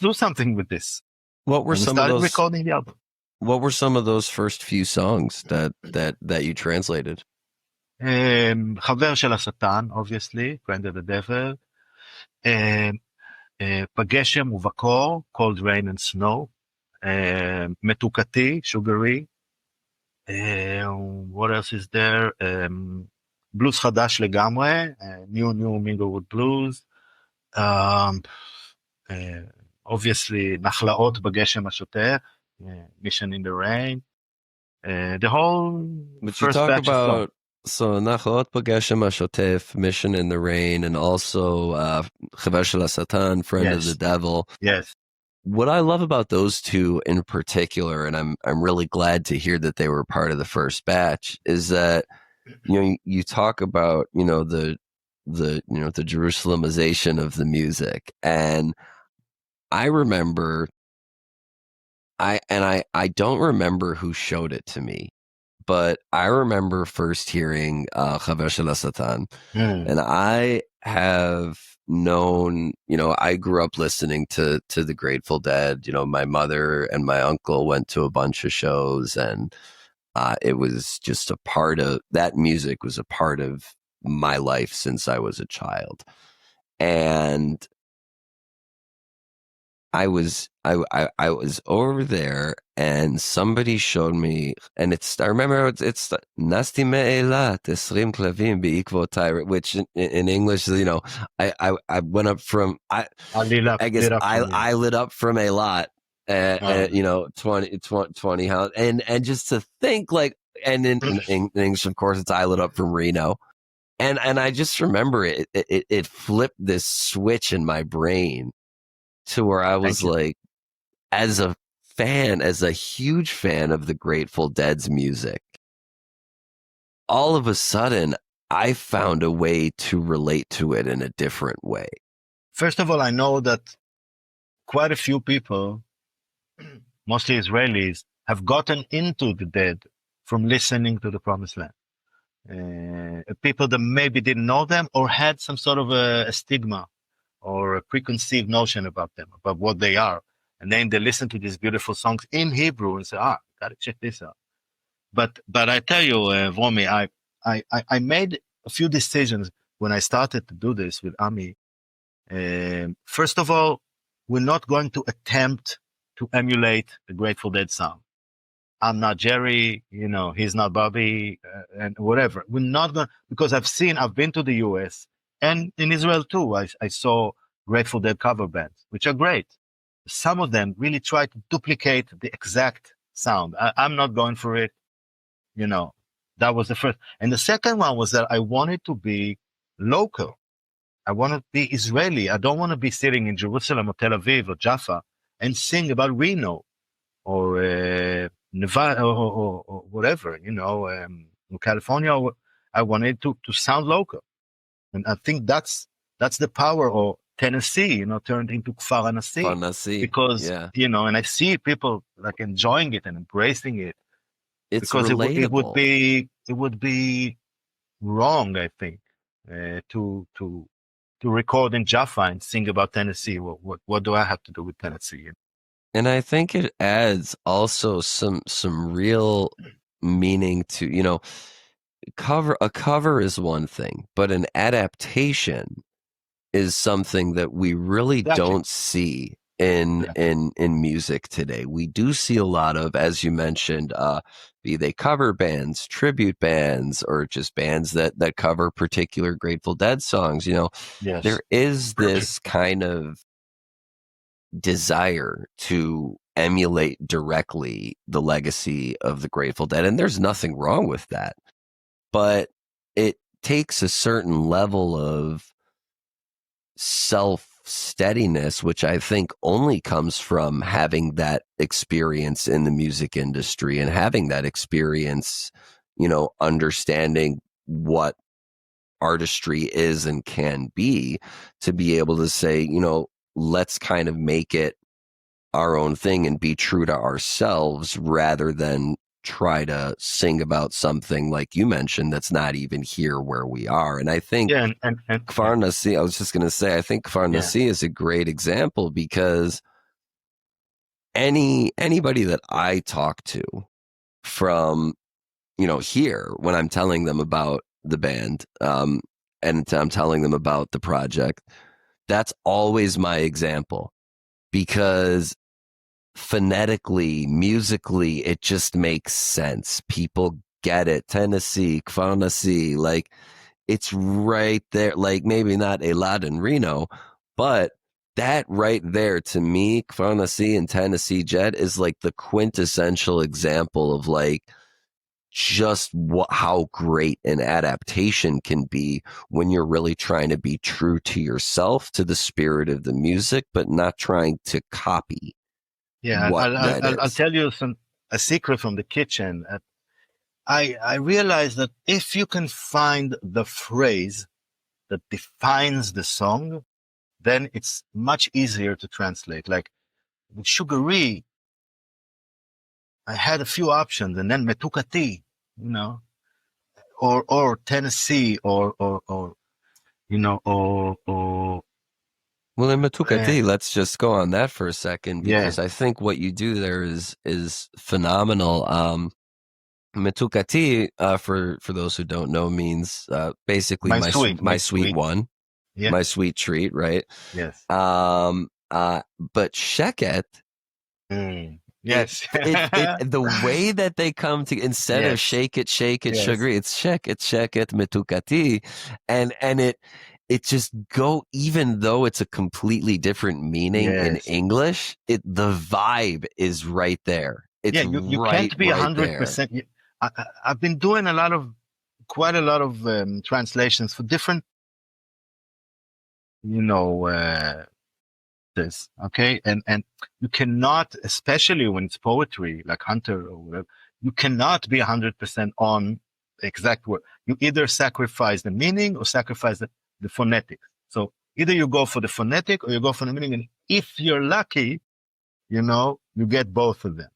[SPEAKER 2] do something with this.
[SPEAKER 1] what were
[SPEAKER 2] And we
[SPEAKER 1] some of
[SPEAKER 2] started
[SPEAKER 1] those?
[SPEAKER 2] recording the album.
[SPEAKER 1] What were some of those first few songs that you translated?
[SPEAKER 2] חבר של השטן, obviously, Friend of the Devil. בגשם ובקור, Cold Rain and Snow. מתוקתי, Sugary. What else is there? בלוז חדש לגמרי, New Minglewood Blues. Obviously, נחלאות בגשם השוטף, Mission in the Rain. The whole
[SPEAKER 1] But you
[SPEAKER 2] first
[SPEAKER 1] talk
[SPEAKER 2] batch of songs.
[SPEAKER 1] about Nachlaot Pageshem Ashotef, Mission in the Rain, and also Chaver Shel Satan, Friend of the
[SPEAKER 2] Yes,
[SPEAKER 1] Devil.
[SPEAKER 2] yes.
[SPEAKER 1] what I love about those two in particular, and I'm really glad to hear that they were part of the first batch, is that you talk about the Jerusalemization of the music, and I remember I don't remember who showed it to me, but I remember first hearing Chaver Shel Satan,
[SPEAKER 2] Hmm.
[SPEAKER 1] and I have known, I grew up listening to the Grateful Dead. My mother and my uncle went to a bunch of shows, and it was just a part of that music was a part of my life since I was a child. And I was over there and somebody showed me, and I remember it's Nasti me'elat esrim klavim be'ikvotai, which in English, I went up from I guess
[SPEAKER 2] Lit up from you.
[SPEAKER 1] I lit up from a lot,
[SPEAKER 2] Uh,
[SPEAKER 1] 20 how, and just to think like, and in English, of course, it's I lit up from Reno. And I just remember it flipped this switch in my brain to where I was
[SPEAKER 2] Thank you.
[SPEAKER 1] like, as a fan, as a huge fan of the Grateful Dead's music, all of a sudden I found a way to relate to it in a different way.
[SPEAKER 2] First of all, I know that quite a few people, mostly Israelis, have gotten into the Dead from listening to the Promised Land. People that maybe didn't know them or had some sort of a stigma or a preconceived notion about them, about what they are. And then they listen to these beautiful songs in Hebrew and say, gotta check this out. But I tell you, Vomi, I made a few decisions when I started to do this with Ami. First of all, we're not going to attempt to emulate the Grateful Dead sound. I'm not Jerry, he's not Bobby, and whatever. We're not going, because I've been to the US and in Israel too. I saw Grateful Dead cover bands, which are great. Some of them really try to duplicate the exact sound. I'm not going for it. That was the first. And the second one was that I wanted to be local. I want to be Israeli. I don't want to be sitting in Jerusalem or Tel Aviv or Jaffa and sing about Reno or Nevada or whatever, in California. I wanted to sound local. And I think that's the power of Tennessee, turned into Kfar Anasi.
[SPEAKER 1] Fun to see.
[SPEAKER 2] Because,
[SPEAKER 1] Yeah.
[SPEAKER 2] and I see people like enjoying it and embracing it,
[SPEAKER 1] It's
[SPEAKER 2] because
[SPEAKER 1] relatable.
[SPEAKER 2] it would be wrong, I think, to record in Jaffa and sing about Tennessee. What do I have to do with Tennessee?
[SPEAKER 1] And I think it adds also some real meaning to, a cover is one thing, but an adaptation is something that we really
[SPEAKER 2] Exactly.
[SPEAKER 1] don't see in music today. We do see a lot of, as you mentioned, be they cover bands, tribute bands, or just bands that cover particular Grateful Dead songs.
[SPEAKER 2] Yes.
[SPEAKER 1] There is this kind of desire to emulate directly the legacy of the Grateful Dead, and there's nothing wrong with that. But it takes a certain level of self steadiness, which I think only comes from having that experience in the music industry and having that experience, understanding what artistry is and can be, to be able to say, let's kind of make it our own thing and be true to ourselves rather than try to sing about something like you mentioned that's not even here where we are. And I think
[SPEAKER 2] Yeah, and yeah,
[SPEAKER 1] Kfar Nasi, I was just going to say, I think Kfar
[SPEAKER 2] yeah,
[SPEAKER 1] Nasi is a great example because anybody that I talk to from, here, when I'm telling them about the band, and I'm telling them about the project, that's always my example, because phonetically, musically, it just makes sense. People get it. Tennessee, Kfar Nasi, like it's right there. Like maybe not Elad and Reno, but that right there to me, Kfar Nasi and Tennessee Jet is like the quintessential example of like just how great an adaptation can be when you're really trying to be true to yourself, to the spirit of the music, but not trying to copy
[SPEAKER 2] Yeah,
[SPEAKER 1] what that
[SPEAKER 2] I'll
[SPEAKER 1] is.
[SPEAKER 2] tell you a secret from the kitchen. I realized that if you can find the phrase that defines the song, then it's much easier to translate. Like with Sugary, I had a few options, and then Metukati, you know, or Tennessee, or you know, or
[SPEAKER 1] Well, in
[SPEAKER 2] uh,
[SPEAKER 1] Matukati, let's just go on that for a second,
[SPEAKER 2] yeah,
[SPEAKER 1] because I think what you do there is phenomenal. Matukati, for those who don't know, means basically
[SPEAKER 2] my
[SPEAKER 1] my sweet
[SPEAKER 2] sweet,
[SPEAKER 1] one,
[SPEAKER 2] yeah,
[SPEAKER 1] my sweet treat, right?
[SPEAKER 2] yes,
[SPEAKER 1] Um, but Sheket, it
[SPEAKER 2] yes,
[SPEAKER 1] the way that they come to, instead of
[SPEAKER 2] yes,
[SPEAKER 1] shake it,
[SPEAKER 2] yes,
[SPEAKER 1] sugary, it's sheket Matukati, and it just go, even though it's a completely different meaning in
[SPEAKER 2] yes.
[SPEAKER 1] English, the vibe is right there.
[SPEAKER 2] Yeah,
[SPEAKER 1] It's
[SPEAKER 2] you can't be
[SPEAKER 1] right there.
[SPEAKER 2] 100%. I've been doing quite a lot of translations for different, you know, this. Okay, and you cannot, especially when it's poetry like Hunter or whatever, you cannot be 100% on the exact word. You either sacrifice the meaning or sacrifice the phonetics. So either you go for the phonetic or you go for the meaning, and if you're lucky, you know, you get both of them.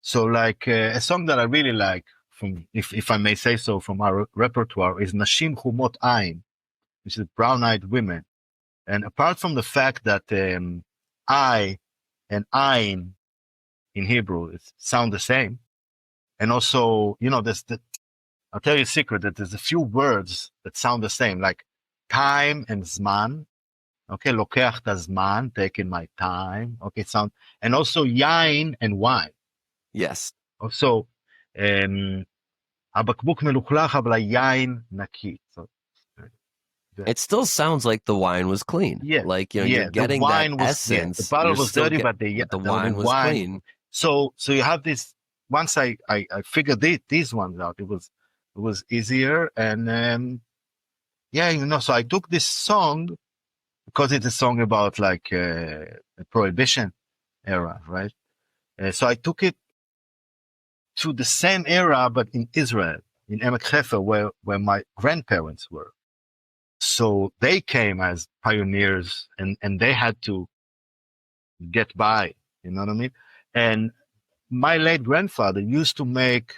[SPEAKER 2] So like a song that I really like from, if I may say so, from our repertoire is Nashim Humot Ain, which is brown-eyed women. And apart from the fact that I and Ain in Hebrew sound the same, and also, you know, I'll tell you a secret that there's a few words that sound the same, like time and zman. Okay, lokeach zman, taking my time. Okay, sound, and also yain and wine.
[SPEAKER 1] Yes.
[SPEAKER 2] Also, um, הבקבוק מלוכלך, אבל היין נקי. So,
[SPEAKER 1] It still sounds like the wine was clean.
[SPEAKER 2] yeah,
[SPEAKER 1] Like, you're
[SPEAKER 2] yeah, the
[SPEAKER 1] getting that
[SPEAKER 2] wine was, yeah, the
[SPEAKER 1] essence.
[SPEAKER 2] bottle
[SPEAKER 1] You're
[SPEAKER 2] was
[SPEAKER 1] still
[SPEAKER 2] dirty, but
[SPEAKER 1] but the
[SPEAKER 2] the
[SPEAKER 1] wine was
[SPEAKER 2] wine.
[SPEAKER 1] clean.
[SPEAKER 2] So you have this, once I figured these ones out, it was easier. And, yeah, you know, so I took this song because it's a song about like, the prohibition era, right? So I took it to the same era, but in Israel, in Emek Hefer, where my grandparents were. So they came as pioneers, and they had to get by, you know what I mean? And my late grandfather used to make,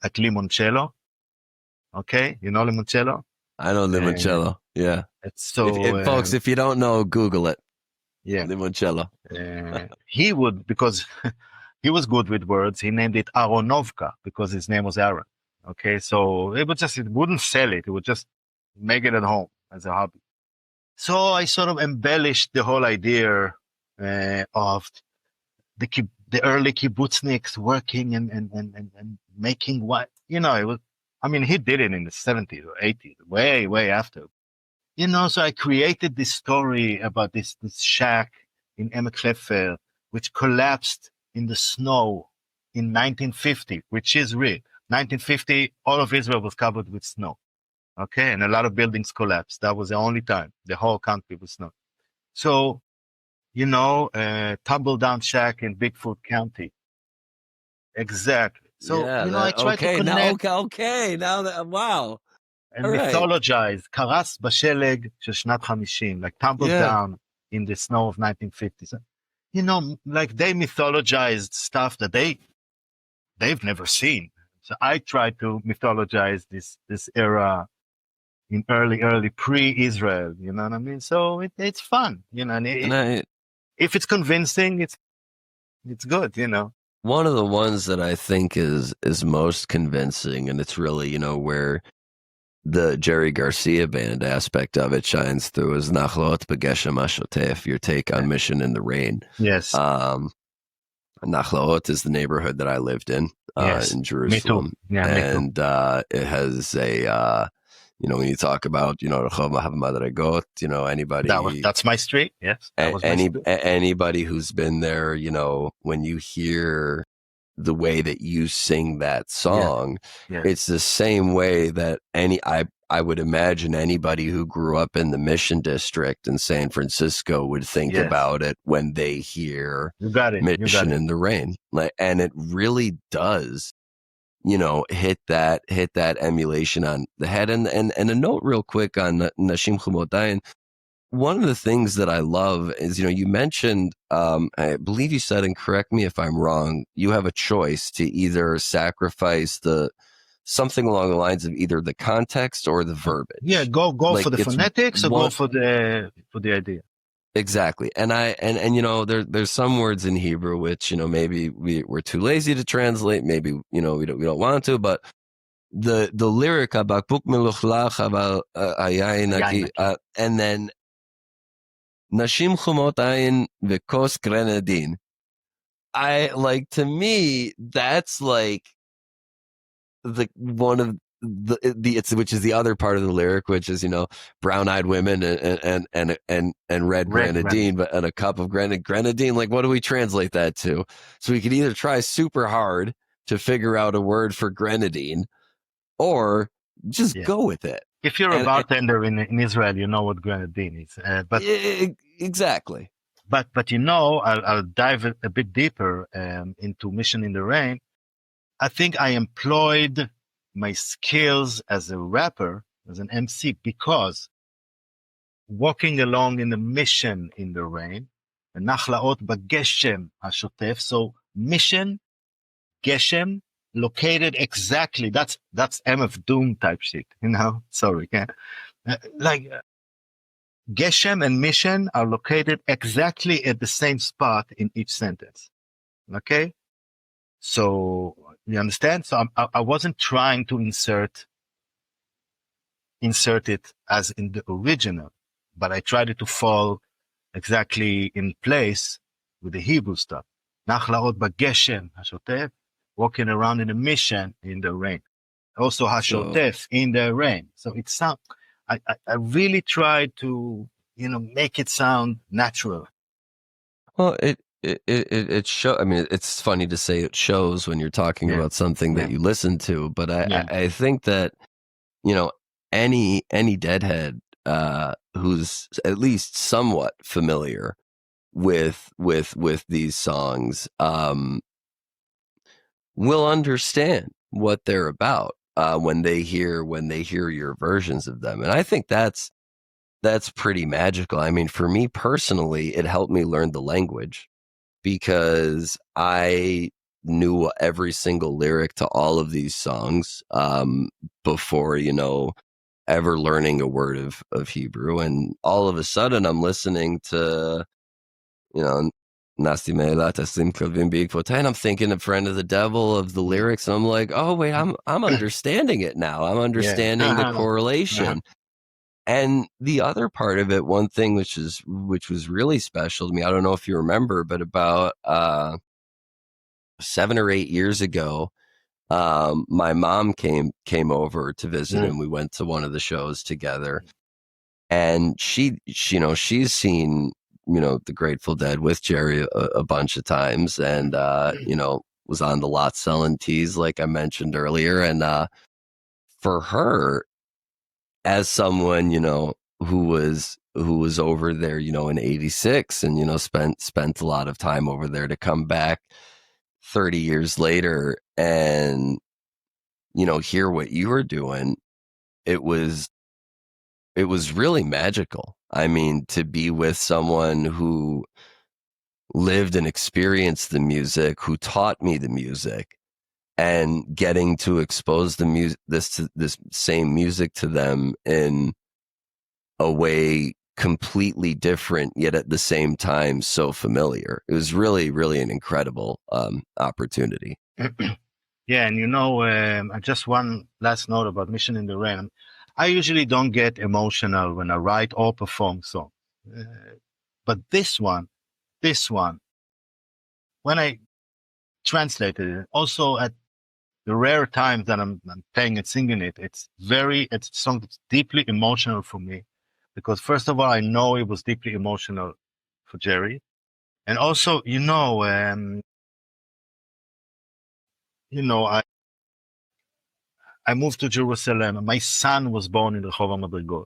[SPEAKER 2] like limoncello. Okay. You know limoncello?
[SPEAKER 1] I know
[SPEAKER 2] Uh,
[SPEAKER 1] limoncello. Yeah.
[SPEAKER 2] it's so,
[SPEAKER 1] Folks, if you don't know, Google it.
[SPEAKER 2] yeah,
[SPEAKER 1] Limoncello.
[SPEAKER 2] he would, because he was good with words. He named it Aronovka because his name was Aaron. Okay. So it wouldn't sell it. It would just make it at home as a hobby. So I sort of embellished the whole idea of the early kibbutzniks working and making what, you know, it was, I mean, he did it in the 70s or 80s, way after, you know. So I created this story about this shack in Emek Hefer, which collapsed in the snow in 1950, which is real. 1950, all of Israel was covered with snow. Okay. And a lot of buildings collapsed. That was the only time the whole country was snow. So, you know, tumble down shack in Bigfoot County. Exactly. So,
[SPEAKER 1] Yeah,
[SPEAKER 2] you know, I
[SPEAKER 1] that
[SPEAKER 2] try to
[SPEAKER 1] okay. Now
[SPEAKER 2] connect
[SPEAKER 1] okay. Now that wow.
[SPEAKER 2] and
[SPEAKER 1] All right.
[SPEAKER 2] mythologize. קרס בשלג של שנת 50, like tumbled
[SPEAKER 1] Yeah.
[SPEAKER 2] down in the snow of 1950. So, you know, like they mythologized stuff that they've never seen. So I try to mythologize this era in early pre-Israel. You know what I mean? So it's fun, you know. And
[SPEAKER 1] And I
[SPEAKER 2] if it's convincing, it's good, you know.
[SPEAKER 1] one of the ones that I think is most convincing, and it's really, where the Jerry Garcia band aspect of it shines through, is Nachlot Begeshem Ashotef, your take on
[SPEAKER 2] Yeah.
[SPEAKER 1] Mission in the Rain.
[SPEAKER 2] Yes.
[SPEAKER 1] Nachlaot is the neighborhood that I lived
[SPEAKER 2] Yes.
[SPEAKER 1] in
[SPEAKER 2] Me too.
[SPEAKER 1] Jerusalem.
[SPEAKER 2] Yeah, me too.
[SPEAKER 1] And it has when you talk about, Rehov Madregot, anybody,
[SPEAKER 2] That's my street. Yes, that was my street.
[SPEAKER 1] anybody who's been there, when you hear the way that you sing that
[SPEAKER 2] Yes,
[SPEAKER 1] song,
[SPEAKER 2] yes,
[SPEAKER 1] it's the same way that I would imagine anybody who grew up in the Mission District in San Francisco would think
[SPEAKER 2] yes.
[SPEAKER 1] about it when they hear
[SPEAKER 2] You got it. You got
[SPEAKER 1] Mission
[SPEAKER 2] it.
[SPEAKER 1] in the Rain. Like, and it really does, hit that emulation on the head. And a note real quick on Nashim Chumotayin. One of the things that I love is, you mentioned, I believe you said, and correct me if I'm wrong, you have a choice to either sacrifice something along the lines of either the context or the
[SPEAKER 2] Yeah,
[SPEAKER 1] verbiage.
[SPEAKER 2] go
[SPEAKER 1] Like
[SPEAKER 2] for the
[SPEAKER 1] it's
[SPEAKER 2] phonetics or go
[SPEAKER 1] one
[SPEAKER 2] for the idea.
[SPEAKER 1] exactly. And there's some words in Hebrew which, maybe we're too lazy to translate, maybe, we don't want to, but the lyric "Habakbuk meluchlach aval hayayin
[SPEAKER 2] Yain
[SPEAKER 1] naki,"
[SPEAKER 2] naki.
[SPEAKER 1] and then Nashim chumot ayin v'kos grenadin. To me, that's like the one of the it's which is the other part of the lyric, which is, brown-eyed women and red
[SPEAKER 2] Red
[SPEAKER 1] grenadine,
[SPEAKER 2] grenadine.
[SPEAKER 1] but and a cup of grenadine. Like, what do we translate that to? So we could either try super hard to figure out a word for grenadine, or just
[SPEAKER 2] Yeah.
[SPEAKER 1] go with it.
[SPEAKER 2] If you're a
[SPEAKER 1] And
[SPEAKER 2] bartender in Israel, you know what grenadine is.
[SPEAKER 1] exactly.
[SPEAKER 2] But I'll dive a bit deeper into Mission in the Rain. I think I employed my skills as a rapper, as an MC, because walking along in the Mission in the Rain, נחלאות בגשם השוטף, so Mission, Geshem, located exactly. That's MF Doom type shit, Sorry, yeah. Like Geshem and Mission are located exactly at the same spot in each sentence. Okay, so you understand. So I wasn't trying to insert it as in the original, but I tried it to fall exactly in place with the Hebrew stuff. נחלאות בגשם השוטף, walking around in a mission in the rain. Also
[SPEAKER 1] So,
[SPEAKER 2] hashotef, in the rain. So it sound. I really tried to make it sound natural.
[SPEAKER 1] well, it show. I mean, it's funny to say it shows when you're talking
[SPEAKER 2] Yeah,
[SPEAKER 1] about something that
[SPEAKER 2] yeah,
[SPEAKER 1] you listen to, but
[SPEAKER 2] yeah.
[SPEAKER 1] I think that, you know any deadhead who's at least somewhat familiar with these songs will understand what they're about when they hear your versions of them. And I think that's pretty magical. I mean, for me personally, it helped me learn the language because I knew every single lyric to all of these songs before, ever learning a word of Hebrew. And all of a sudden, I'm listening to, you know, Nasti Me'elat Asim Kavim B'Ikvotay, and I'm thinking of Friend of the Devil of the
[SPEAKER 2] Mm.
[SPEAKER 1] lyrics. And I'm like, oh, wait, I'm understanding it now. I'm
[SPEAKER 2] Yeah.
[SPEAKER 1] understanding the correlation. And the other part of it, one thing which was really special to me, I don't know if you remember, but about 7 or 8 years ago, my mom came over to visit,
[SPEAKER 2] Mm.
[SPEAKER 1] and we went to one of the shows together. And she's seen, the Grateful Dead with Jerry a bunch of times, and was on the lot selling teas, like I mentioned earlier. And for her, as someone, who was over there, in '86, and spent a lot of time over there, to come back 30 years later and hear what you were doing, it was really magical. I mean, to be with someone who lived and experienced the music, who taught me the music, and getting to expose this same music to them in a way completely different, yet at the same time so familiar. It was really, really an incredible opportunity.
[SPEAKER 2] Yeah, and just one last note about Mission in the Rain. I usually don't get emotional when I write or perform songs, uh, but this one, when I translated it, also at the rare times that I'm playing and singing it, it's a song that's deeply emotional for me, because first of all, I know it was deeply emotional for Jerry, and also, I moved to Jerusalem. My son was born in Rehov HaMadrigot.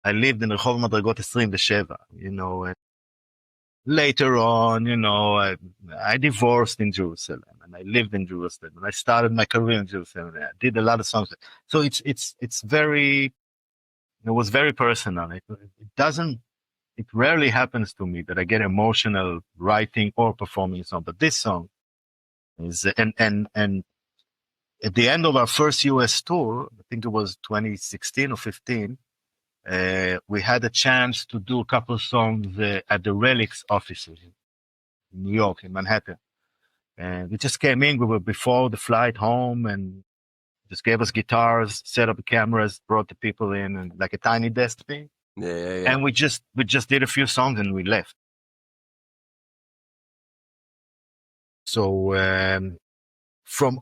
[SPEAKER 2] I lived in Rehov HaMadrigot 27, and later on, I divorced in Jerusalem and I lived in Jerusalem and I started my career in Jerusalem. And I did a lot of songs. So it's very, it was very personal. It rarely happens to me that I get emotional writing or performing a song, but this song is, and at the end of our first US tour, I think it was 2016 or 15, we had a chance to do a couple of songs at the Relics offices in New York, in Manhattan. And we just came in. We were before the flight home and just gave us guitars, set up the cameras, brought the people in, and like a tiny desk thing.
[SPEAKER 1] Yeah.
[SPEAKER 2] And we just did a few songs and we left. So from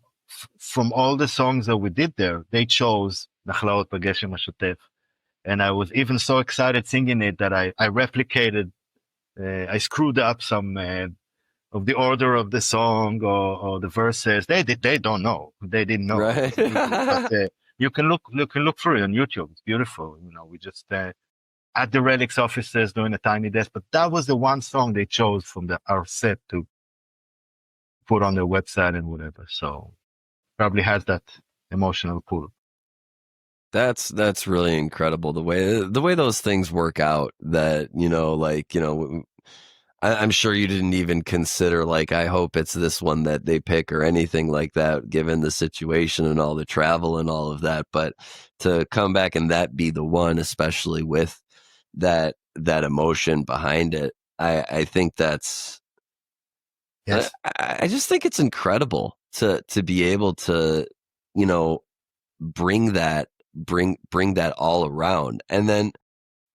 [SPEAKER 2] all the songs that we did there, they chose Nachlaot B'Geshem HaShotef. And I was even so excited singing it that I replicated, I screwed up some of the order of the song or the verses. They don't know. They didn't know.
[SPEAKER 1] Right.
[SPEAKER 2] But you can look for it on YouTube. It's beautiful. We just at the Relics offices doing a tiny desk. But that was the one song they chose from our set to put on their website and whatever. So probably has that emotional pull.
[SPEAKER 1] That's really incredible the way those things work out. That I'm sure you didn't even consider like I hope it's this one that they pick or anything like that, given the situation and all the travel and all of that. But to come back and that be the one, especially with that emotion behind it, I think that's.
[SPEAKER 2] Yes.
[SPEAKER 1] I just think it's incredible to be able to, bring that all around. And then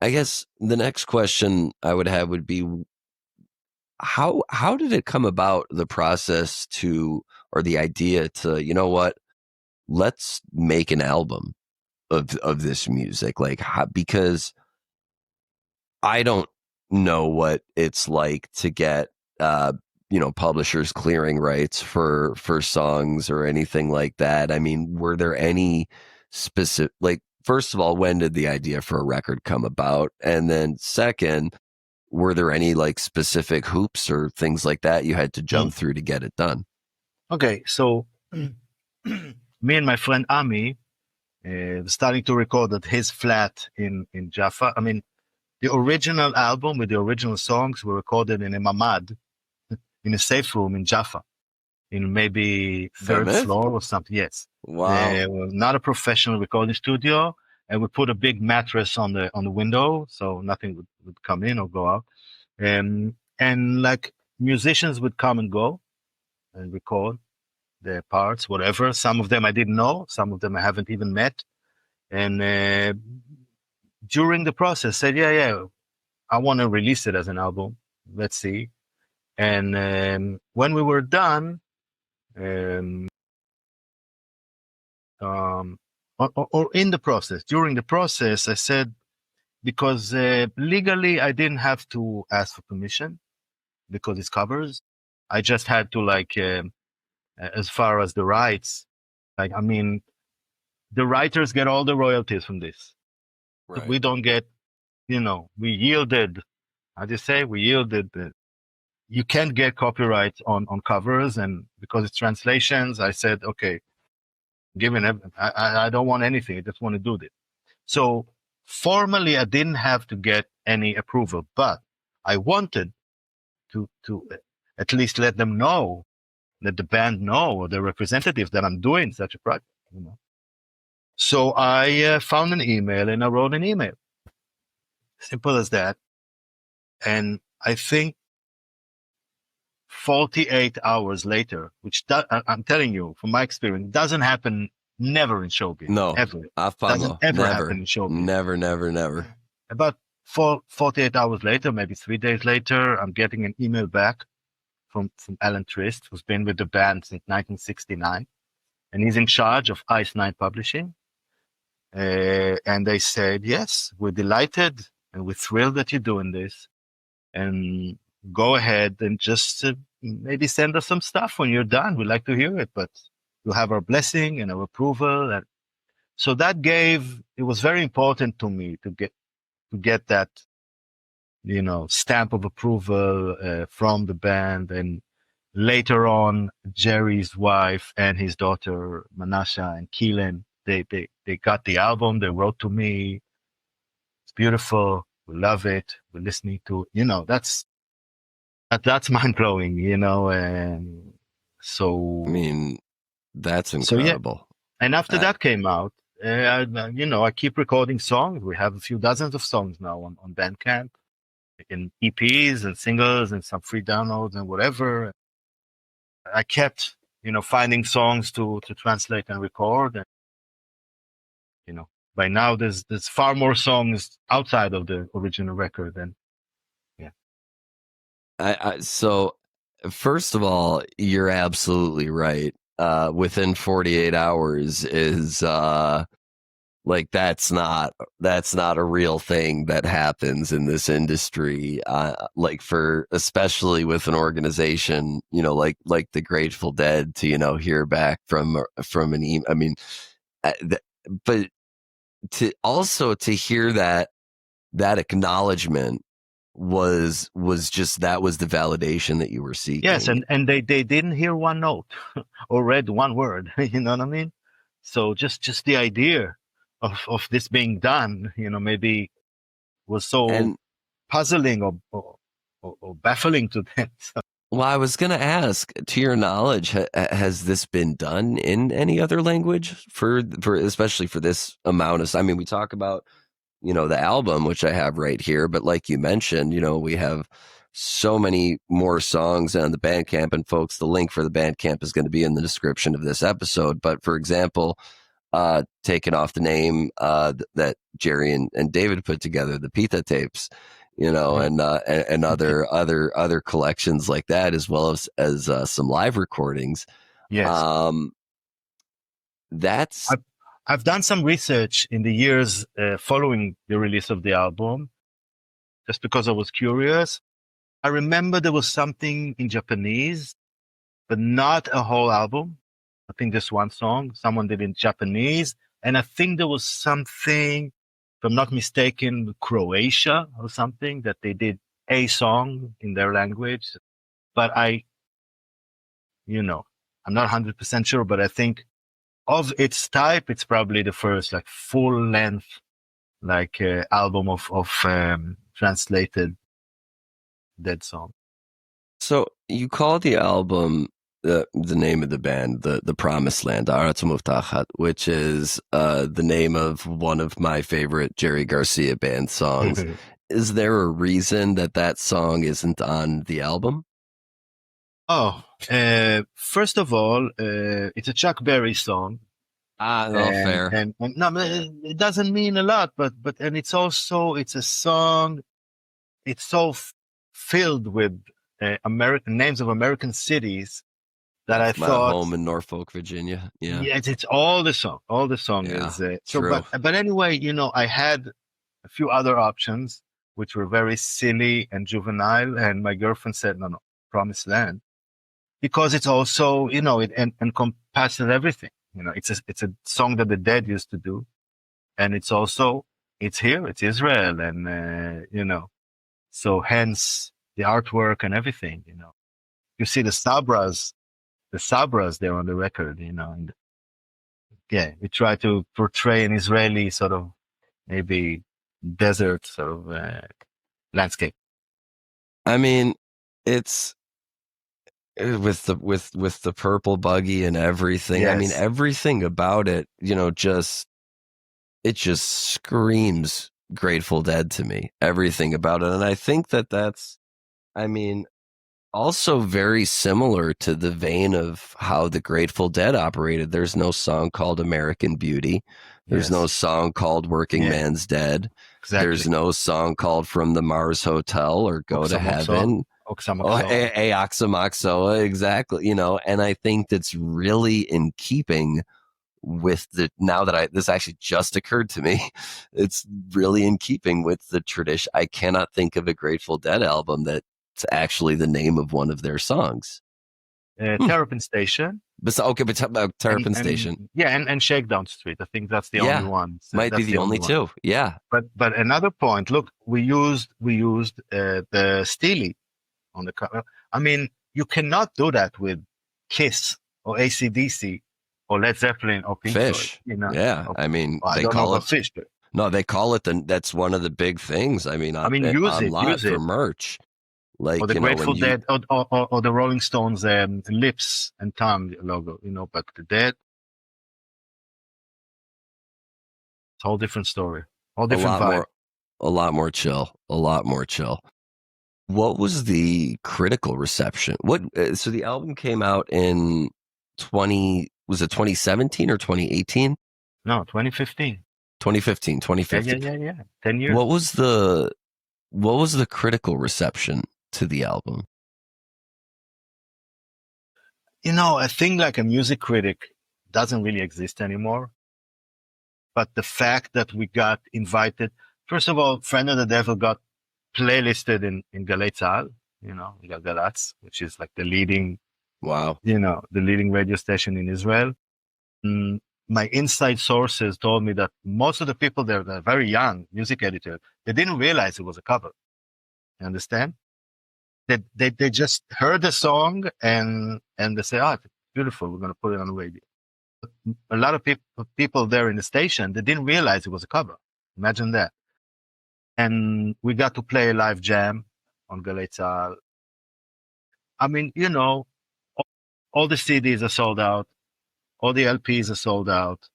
[SPEAKER 1] I guess the next question I would have would be how did it come about, the process to, or the idea to, let's make an album of this music? Like, because I don't know what it's like to get publishers clearing rights for songs or anything like that. I mean, were there any specific, like, first of all, when did the idea for a record come about? And then second, were there any like specific hoops or things like that you had to jump through to get it done?
[SPEAKER 2] Okay, so me and my friend Ami starting to record at his flat in Jaffa. I mean, the original album with the original songs were recorded in a mamad, in a safe room in Jaffa, in maybe third floor or something. Yes.
[SPEAKER 1] Wow.
[SPEAKER 2] Not a professional recording studio. And we put a big mattress on the window so nothing would come in or go out. And like musicians would come and go and record their parts, whatever. Some of them I didn't know. Some of them I haven't even met. And during the process said, yeah, I want to release it as an album. Let's see. And when we were done, or in the process, during the process, I said, because legally I didn't have to ask for permission because it's covers. I just had to as far as the rights, I mean, the writers get all the royalties from this.
[SPEAKER 1] Right.
[SPEAKER 2] We don't get, we yielded. How do you say? We yielded. You can't get copyright on covers, and because it's translations, I said, okay, I don't want anything. I just want to do this. So formally, I didn't have to get any approval, but I wanted to at least let them know, let the band know, or the representatives, that I'm doing such a project. So I found an email and I wrote an email. Simple as that. And I think 48 hours later, which I'm telling you from my experience, doesn't happen never in showbiz.
[SPEAKER 1] No,
[SPEAKER 2] ever. Doesn't ever happen in showbiz.
[SPEAKER 1] Never.
[SPEAKER 2] About 48 hours later, maybe 3 days later, I'm getting an email back from Alan Trist, who's been with the band since 1969, and he's in charge of Ice Nine Publishing. And they said, yes, we're delighted and we're thrilled that you're doing this. And go ahead and just maybe send us some stuff when you're done. We'd like to hear it, but you'll have our blessing and our approval. And so it was very important to me to get that, stamp of approval from the band. And later on, Jerry's wife and his daughter, Manasha and Keelan, they got the album. They wrote to me. It's beautiful. We love it. We're listening to, that's mind blowing, and
[SPEAKER 1] I
[SPEAKER 2] so,
[SPEAKER 1] mean, that's
[SPEAKER 2] yeah.
[SPEAKER 1] incredible.
[SPEAKER 2] And after that came out, I keep recording songs. We have a few dozens of songs now on Bandcamp, in EPs and singles and some free downloads and whatever. I kept, finding songs to translate and record. And, by now there's far more songs outside of the original record. And yeah.
[SPEAKER 1] So first of all, you're absolutely right. Within 48 hours is like that's not a real thing that happens in this industry. Like especially with an organization, like the Grateful Dead, to hear back from an email. I mean, but to hear that acknowledgement was just, that was the validation that you were seeking.
[SPEAKER 2] Yes, and they didn't hear one note or read one word. You know what I mean? So just the idea of this being done, maybe was so puzzling or baffling to them. So.
[SPEAKER 1] Well, I was going to ask, to your knowledge, has this been done in any other language for especially for this amount of? I mean, we talk about the album, which I have right here, but like you mentioned, we have so many more songs on the Bandcamp, and folks, the link for the Bandcamp is going to be in the description of this episode. But for example, taking off the name that Jerry and David put together, the Pita tapes, and other collections like that, as well as some live recordings.
[SPEAKER 2] Yes.
[SPEAKER 1] That's.
[SPEAKER 2] I've done some research in the years following the release of the album, just because I was curious. I remember there was something in Japanese, but not a whole album. I think just one song someone did in Japanese. And I think there was something, if I'm not mistaken, Croatia or something, that they did a song in their language. But I'm not 100% sure, but I think of its type, it's probably the first full length album of translated Dead song.
[SPEAKER 1] So you call the album the name of the band, the Promised Land, Aratz Muftachat, which is the name of one of my favorite Jerry Garcia band songs. Is there a reason that song isn't on the album?
[SPEAKER 2] Oh, first of all, it's a Chuck Berry song.
[SPEAKER 1] Fair.
[SPEAKER 2] And no, it doesn't mean a lot, but it's a song. It's so filled with American names of American cities that I thought.
[SPEAKER 1] Home in Norfolk, Virginia. Yeah.
[SPEAKER 2] Yeah, it's all the song. All the song is so.
[SPEAKER 1] True.
[SPEAKER 2] But anyway, I had a few other options which were very silly and juvenile, and my girlfriend said, "No, Promised Land," because it's also it encompasses everything. It's a song that the Dead used to do, and it's here, it's Israel, and so hence the artwork and everything. You see the sabras there on the record. And we try to portray an Israeli sort of maybe desert sort of landscape. I
[SPEAKER 1] mean, it's with the purple buggy and everything. Yes. I mean, everything about it, it just screams Grateful Dead to me. Everything about it. And I think that's, also very similar to the vein of how the Grateful Dead operated. There's no song called American Beauty. There's no song called Working Man's Dead. Exactly. There's no song called From the Mars Hotel or Go to Heaven. Oxamoxoa, exactly. And I think that's really in keeping with now that this actually just occurred to me, it's really in keeping with the tradition. I cannot think of a Grateful Dead album that It's actually the name of one of their songs.
[SPEAKER 2] Terrapin Station.
[SPEAKER 1] Okay, but about Terrapin Station.
[SPEAKER 2] Yeah, and Shakedown Street. I think that's the only
[SPEAKER 1] Yeah,
[SPEAKER 2] one. So
[SPEAKER 1] might be
[SPEAKER 2] that's
[SPEAKER 1] the only
[SPEAKER 2] one.
[SPEAKER 1] two. Yeah.
[SPEAKER 2] But another point. Look, we used the Steely on the cover. I mean, you cannot do that with Kiss or AC/DC or Led Zeppelin or Pink Floyd.
[SPEAKER 1] Fish.
[SPEAKER 2] You know,
[SPEAKER 1] Yeah.
[SPEAKER 2] or,
[SPEAKER 1] I mean,
[SPEAKER 2] I
[SPEAKER 1] they
[SPEAKER 2] don't know
[SPEAKER 1] call
[SPEAKER 2] about
[SPEAKER 1] it.
[SPEAKER 2] Fish, but
[SPEAKER 1] No, they call it that's one of the big things. I mean,
[SPEAKER 2] use
[SPEAKER 1] on
[SPEAKER 2] it.
[SPEAKER 1] for merch.
[SPEAKER 2] Or
[SPEAKER 1] Like,
[SPEAKER 2] the
[SPEAKER 1] when
[SPEAKER 2] Grateful
[SPEAKER 1] you,
[SPEAKER 2] Dead, or the Rolling Stones lips and tongue logo. But the Dead, it's a whole different story, whole
[SPEAKER 1] a
[SPEAKER 2] different
[SPEAKER 1] lot
[SPEAKER 2] vibe.
[SPEAKER 1] more, a lot more chill, a lot more chill. What was the critical reception? So the album came out in 2017 or 2018?
[SPEAKER 2] No, 2015.
[SPEAKER 1] 2015,
[SPEAKER 2] Yeah. 10 years.
[SPEAKER 1] What was the critical reception to the album?
[SPEAKER 2] A thing like a music critic doesn't really exist anymore. But the fact that we got invited, first of all, Friend of the Devil got playlisted in Galei Tzahal, Galgalatz, which is like the leading,
[SPEAKER 1] Wow.
[SPEAKER 2] the leading radio station in Israel. My inside sources told me that most of the people there, they're very young music editors, they didn't realize it was a cover. You understand? They just heard the song and they say, oh, it's beautiful. We're going to put it on the radio. A lot of people there in the station, they didn't realize it was a cover. Imagine that. And we got to play a live jam on Galei Tzahal. I mean, all the CDs are sold out. All the LPs are sold out.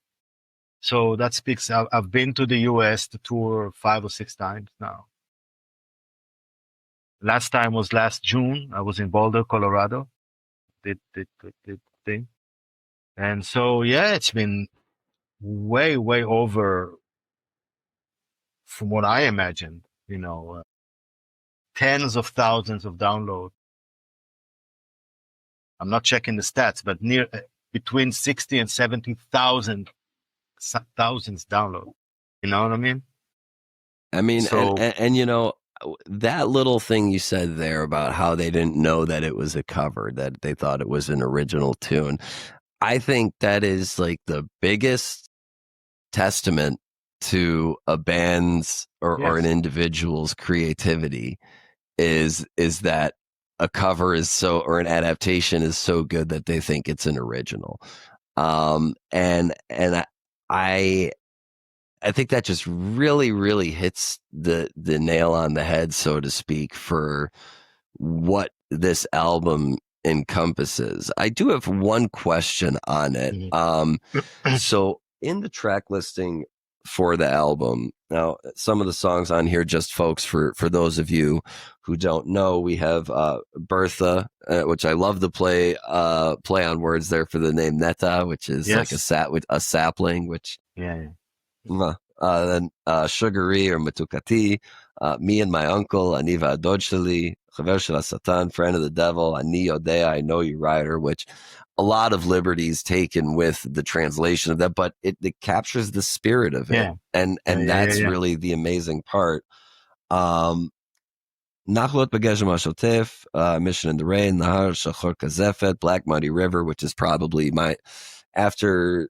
[SPEAKER 2] So that speaks. I've been to the US to tour 5 or 6 times now. Last time was last June. I was in Boulder, Colorado. Did thing. And so, yeah, it's been way, way over from what I imagined, tens of thousands of downloads. I'm not checking the stats, but between 60 and 70,000 thousands download. You know what I mean?
[SPEAKER 1] I mean,
[SPEAKER 2] So,
[SPEAKER 1] and that little thing you said there about how they didn't know that it was a cover, that they thought it was an original tune. I think that is like the biggest testament to a band's or an
[SPEAKER 2] yes.
[SPEAKER 1] individual's creativity is that a cover is or an adaptation is so good that they think it's an original. And I think that just really, really hits the nail on the head, so to speak, for what this album encompasses. I do have one question on it. So in the track listing for the album, now some of the songs on here, just folks, for those of you who don't know, we have Bertha, which I love the play on words there for the name Neta, which is
[SPEAKER 2] Yes.
[SPEAKER 1] like a sapling, which
[SPEAKER 2] Yeah.
[SPEAKER 1] then Sugary or Matukati, me and my uncle, Aniva Adodshali, Chaver Shel Satan, Friend of the Devil, Ani Yodea, I Know You Rider, which a lot of liberties taken with the translation of that, but it captures the spirit of it.
[SPEAKER 2] Yeah.
[SPEAKER 1] And that's really the amazing part. Nachlot B'Geshem HaShotef, Mission in the Rain, Nahar Shachor Kazefet, Black Muddy River, which is probably after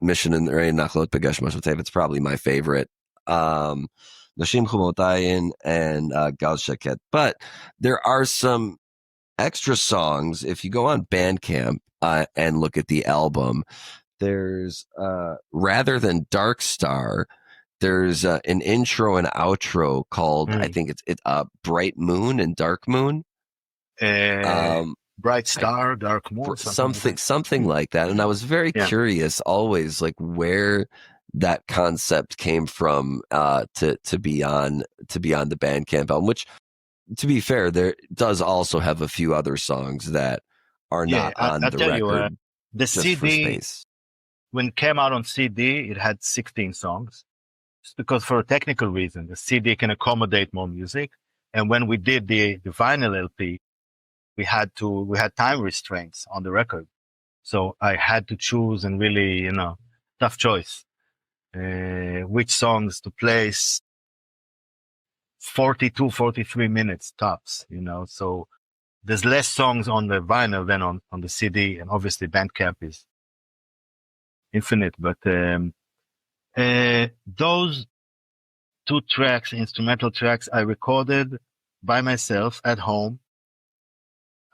[SPEAKER 1] Mission in the Rain, Nachlot B'Geshem HaShotef, it's probably my favorite. Nashim Chumotayin and Gal Shaket. But there are some extra songs. If you go on Bandcamp and look at the album, there's rather than Dark Star, there's an intro and outro called I think it's Bright Moon and Dark Moon.
[SPEAKER 2] Bright Star, Dark Moon,
[SPEAKER 1] something like that. And I was very curious always, like, where that concept came from to be on the Bandcamp album, which, to be fair, there does also have a few other songs that are not on
[SPEAKER 2] I'll
[SPEAKER 1] the
[SPEAKER 2] tell
[SPEAKER 1] record.
[SPEAKER 2] You, the
[SPEAKER 1] just
[SPEAKER 2] CD,
[SPEAKER 1] for space.
[SPEAKER 2] When it came out on CD, it had 16 songs. Just because for a technical reason, the CD can accommodate more music. And when we did the vinyl LP, we had time restraints on the record. So I had to choose, and really, tough choice, which songs to place 42, 43 minutes tops, so there's less songs on the vinyl than on the CD, and obviously Bandcamp is infinite, but those two tracks, instrumental tracks, I recorded by myself at home,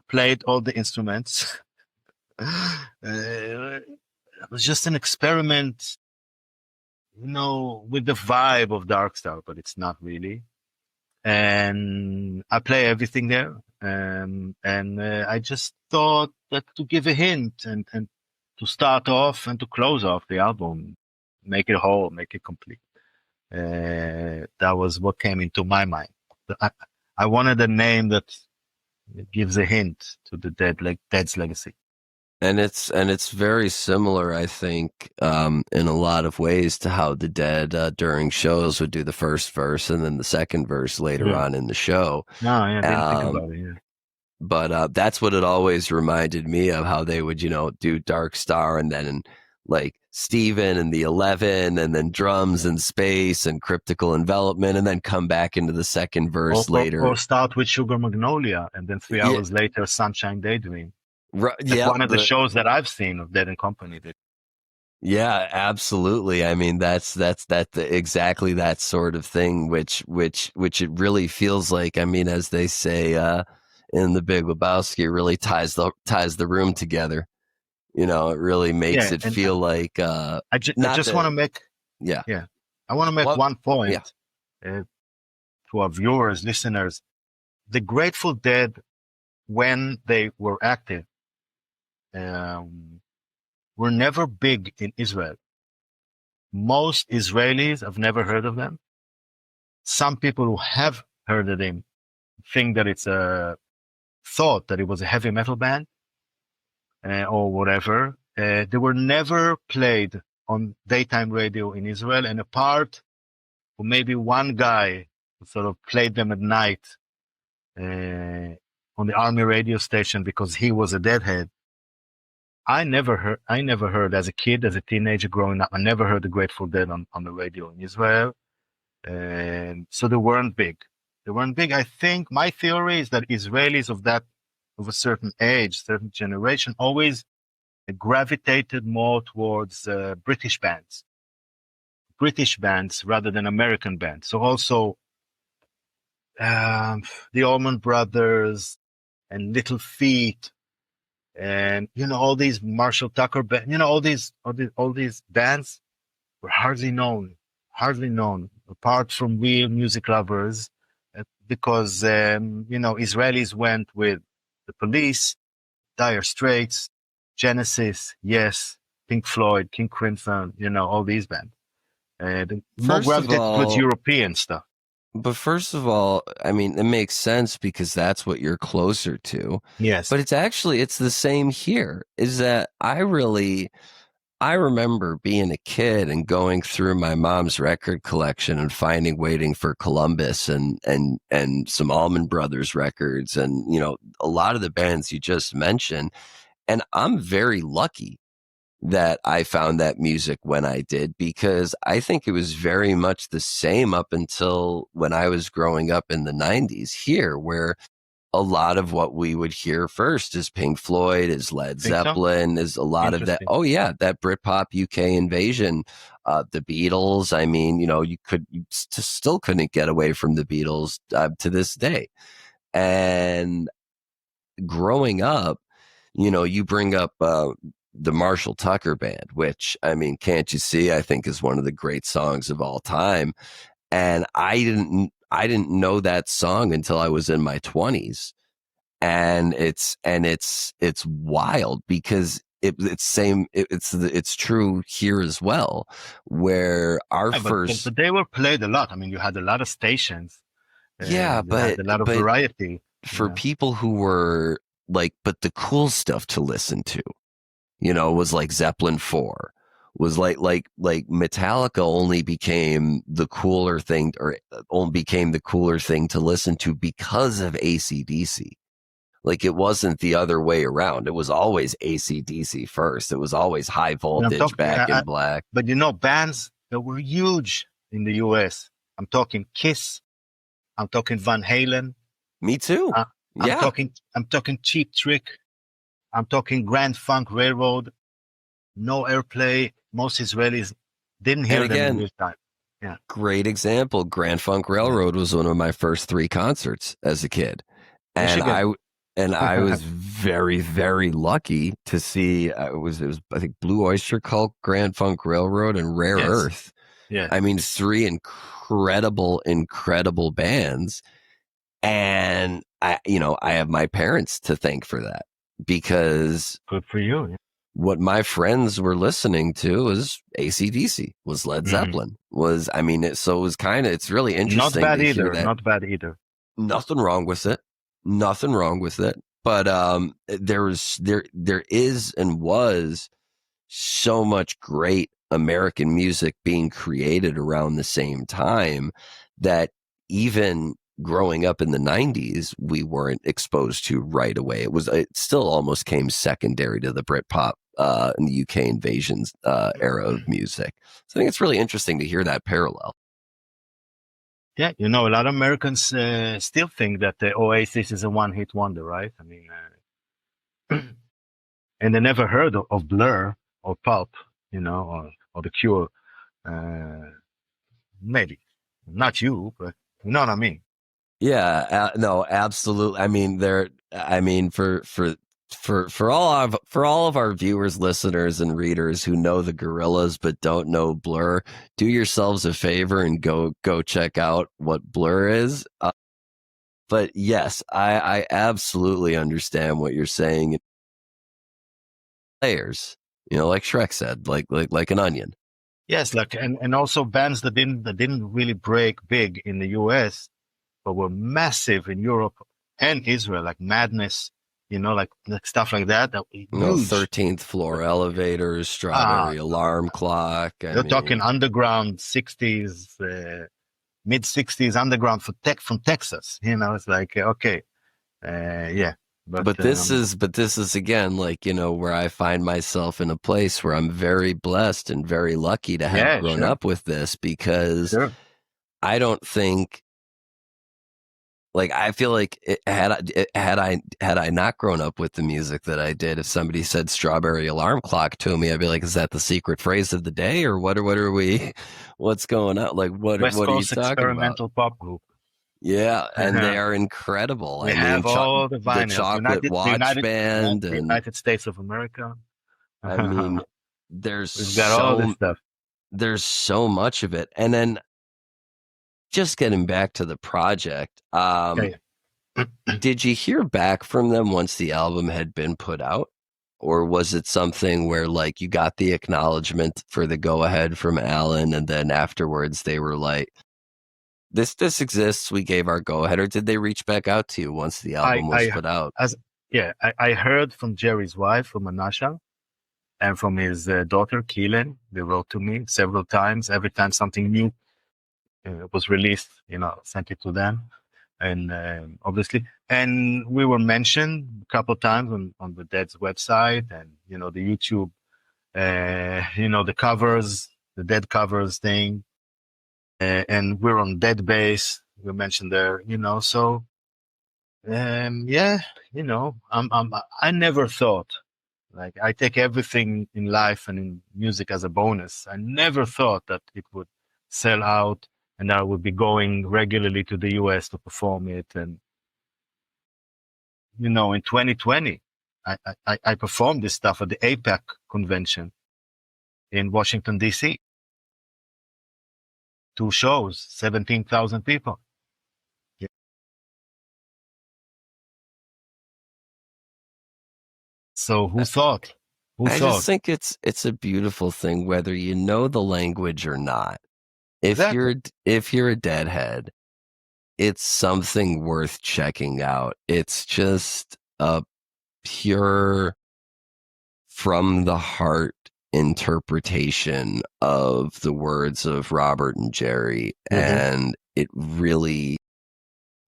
[SPEAKER 2] played all the instruments. It was just an experiment, with the vibe of Darkstar, but it's not really. And I play everything there. And I just thought that to give a hint and to start off and to close off the album, make it whole, make it complete. That was what came into my mind. I wanted a name that gives a hint to the Dead's legacy.
[SPEAKER 1] And it's very similar, I think, in a lot of ways to how the Dead during shows would do the first verse and then the second verse later on in the show.
[SPEAKER 2] No, yeah, I didn't think about it. Yeah.
[SPEAKER 1] But that's what it always reminded me of, how they would, do Dark Star and then like Steven and the 11 and then drums and space and cryptical envelopment and then come back into the second verse later.
[SPEAKER 2] Or start with Sugar Magnolia and then 3 hours later, Sunshine Daydream.
[SPEAKER 1] Right,
[SPEAKER 2] one of the shows that I've seen of Dead and Company.
[SPEAKER 1] Yeah, absolutely. I mean, that's exactly that sort of thing, which it really feels like. I mean, as they say in The Big Lebowski, it really ties the room together. It really makes it feel like.
[SPEAKER 2] I just want to make.
[SPEAKER 1] Yeah.
[SPEAKER 2] I want to make one point to our viewers, listeners. The Grateful Dead, when they were active, were never big in Israel. Most Israelis have never heard of them. Some people who have heard of them think that thought that it was a heavy metal band or whatever. They were never played on daytime radio in Israel, and apart from maybe one guy who sort of played them at night on the army radio station because he was a Deadhead. I never heard as a kid, as a teenager growing up, I never heard the Grateful Dead on the radio in Israel. And so they weren't big. I think my theory is that Israelis of a certain age, certain generation, always gravitated more towards British bands rather than American bands. So also the Allman Brothers and Little Feat, and all these Marshall Tucker bands, all these bands were hardly known apart from real music lovers, because Israelis went with the Police, Dire Straits, Genesis, Yes, Pink Floyd, King Crimson, all these bands. More gravitated towards European stuff.
[SPEAKER 1] But first of all, I mean, it makes sense because that's what you're closer to.
[SPEAKER 2] Yes.
[SPEAKER 1] But it's the same here, is that I remember being a kid and going through my mom's record collection and finding Waiting for Columbus and some Allman Brothers records and, a lot of the bands you just mentioned. And I'm very lucky that I found that music when I did, because I think it was very much the same up until when I was growing up in the 90s here, where a lot of what we would hear first is Pink Floyd, is Led Zeppelin, is a lot of that. Oh yeah, that Britpop UK invasion, the Beatles. I mean, you still couldn't get away from the Beatles to this day. And growing up, you bring up the Marshall Tucker Band, which, I mean, Can't You See, I think is one of the great songs of all time. And I didn't know that song until I was in my 20s. And it's wild because it's true here as well, where
[SPEAKER 2] but they were played a lot. I mean, you had a lot of stations.
[SPEAKER 1] Yeah, but
[SPEAKER 2] a lot of variety
[SPEAKER 1] for people who were like, but the cool stuff to listen to, was like Zeppelin 4, was like Metallica only became the cooler thing, or only became the cooler thing to listen to because of AC/DC. Like, it wasn't the other way around. It was always AC/DC first. It was always High Voltage, Back in Black.
[SPEAKER 2] But bands that were huge in the US, I'm talking Kiss, I'm talking Van Halen.
[SPEAKER 1] Me too.
[SPEAKER 2] Uh,
[SPEAKER 1] Yeah.
[SPEAKER 2] I'm talking Cheap Trick. I'm talking Grand Funk Railroad. No airplay. Most Israelis didn't
[SPEAKER 1] And
[SPEAKER 2] hear them in
[SPEAKER 1] again,
[SPEAKER 2] real time. Yeah,
[SPEAKER 1] great example. Grand Funk
[SPEAKER 2] yeah.
[SPEAKER 1] Railroad was one of my first 3 concerts as a kid. And
[SPEAKER 2] Michigan.
[SPEAKER 1] I was very, very lucky to see it was I think Blue Oyster Cult, Grand Funk Railroad, and Rare
[SPEAKER 2] Yes,
[SPEAKER 1] Earth.
[SPEAKER 2] yes.
[SPEAKER 1] I mean, 3 incredible bands. And I have my parents to thank for that, because
[SPEAKER 2] Good for you.
[SPEAKER 1] what my friends were listening to was AC/DC, was Led
[SPEAKER 2] Hmm.
[SPEAKER 1] Zeppelin, so it was it's really
[SPEAKER 2] Not
[SPEAKER 1] interesting
[SPEAKER 2] bad
[SPEAKER 1] to hear
[SPEAKER 2] either.
[SPEAKER 1] that.
[SPEAKER 2] Not bad either.
[SPEAKER 1] Nothing wrong with it. Nothing wrong with it. But there is and was so much great American music being created around the same time that even growing up in the 90s, we weren't exposed to right away. It still almost came secondary to the Britpop and the UK invasions era of music. So I think it's really interesting to hear that parallel.
[SPEAKER 2] Yeah, a lot of Americans still think that the Oasis is a one-hit wonder, right? I mean, and they never heard of Blur or Pulp, or The Cure. Uh, maybe not you, but you know what I mean.
[SPEAKER 1] Yeah, no, absolutely. I mean, for all of our viewers, listeners, and readers who know the Gorillas but don't know Blur, do yourselves a favor and go check out what Blur is. But yes, I absolutely understand what you're saying. Layers, like Shrek said, like an onion.
[SPEAKER 2] Yes, like and also bands that didn't really break big in the U.S. but were massive in Europe and Israel, like Madness, like stuff like that. That were huge.
[SPEAKER 1] 13th Floor Elevators,
[SPEAKER 2] Ah,
[SPEAKER 1] Strawberry Alarm Clock. I
[SPEAKER 2] you're talking
[SPEAKER 1] mean,
[SPEAKER 2] underground '60s, mid '60s underground from Texas. It's like okay, yeah, but
[SPEAKER 1] but this is again, where I find myself in a place where I'm very blessed and very lucky to have
[SPEAKER 2] yeah,
[SPEAKER 1] grown
[SPEAKER 2] sure,
[SPEAKER 1] up with this, because
[SPEAKER 2] sure.
[SPEAKER 1] I don't think, I feel like had I not grown up with the music that I did, if somebody said Strawberry Alarm Clock to me, I'd be like, is that the secret phrase of the day, or what are we, what's going on? Like,
[SPEAKER 2] West
[SPEAKER 1] what are you
[SPEAKER 2] Coast
[SPEAKER 1] talking about?
[SPEAKER 2] experimental pop group.
[SPEAKER 1] Yeah, and they are incredible.
[SPEAKER 2] We
[SPEAKER 1] I mean,
[SPEAKER 2] have all the
[SPEAKER 1] the
[SPEAKER 2] vinyls.
[SPEAKER 1] Chocolate Watch Band,
[SPEAKER 2] The
[SPEAKER 1] and
[SPEAKER 2] United States of America.
[SPEAKER 1] I mean, there's
[SPEAKER 2] We've got all this
[SPEAKER 1] so
[SPEAKER 2] stuff.
[SPEAKER 1] there's so much of it. And then just getting back to the project,
[SPEAKER 2] Yeah,
[SPEAKER 1] did you hear back from them once the album had been put out? Or was it something where you got the acknowledgement for the go ahead from Alan, and then afterwards they were like, this exists, we gave our go ahead? Or did they reach back out to you once the
[SPEAKER 2] I,
[SPEAKER 1] album was
[SPEAKER 2] I,
[SPEAKER 1] put out?
[SPEAKER 2] as yeah, I heard from Jerry's wife, from Anasha, and from his daughter, Keelan. They wrote to me several times. Every time something new was released, sent it to them, and obviously, and we were mentioned a couple of times on the Dead's website, and the YouTube, the covers, the Dead covers thing, and we're on Dead Base. We mentioned there, so yeah, I never thought, like, I take everything in life and in music as a bonus. I never thought that it would sell out and that I would be going regularly to the US to perform it. And, in 2020, I performed this stuff at the APAC convention in Washington, D.C. 2 shows, 17,000 people. Yeah. So who thought? Who
[SPEAKER 1] I just
[SPEAKER 2] thought?
[SPEAKER 1] think it's a beautiful thing, whether you know the language or not. If
[SPEAKER 2] Exactly.
[SPEAKER 1] you're a Deadhead, it's something worth checking out. It's just a pure, from the heart interpretation of the words of Robert and Jerry,
[SPEAKER 2] Hmm.
[SPEAKER 1] and it really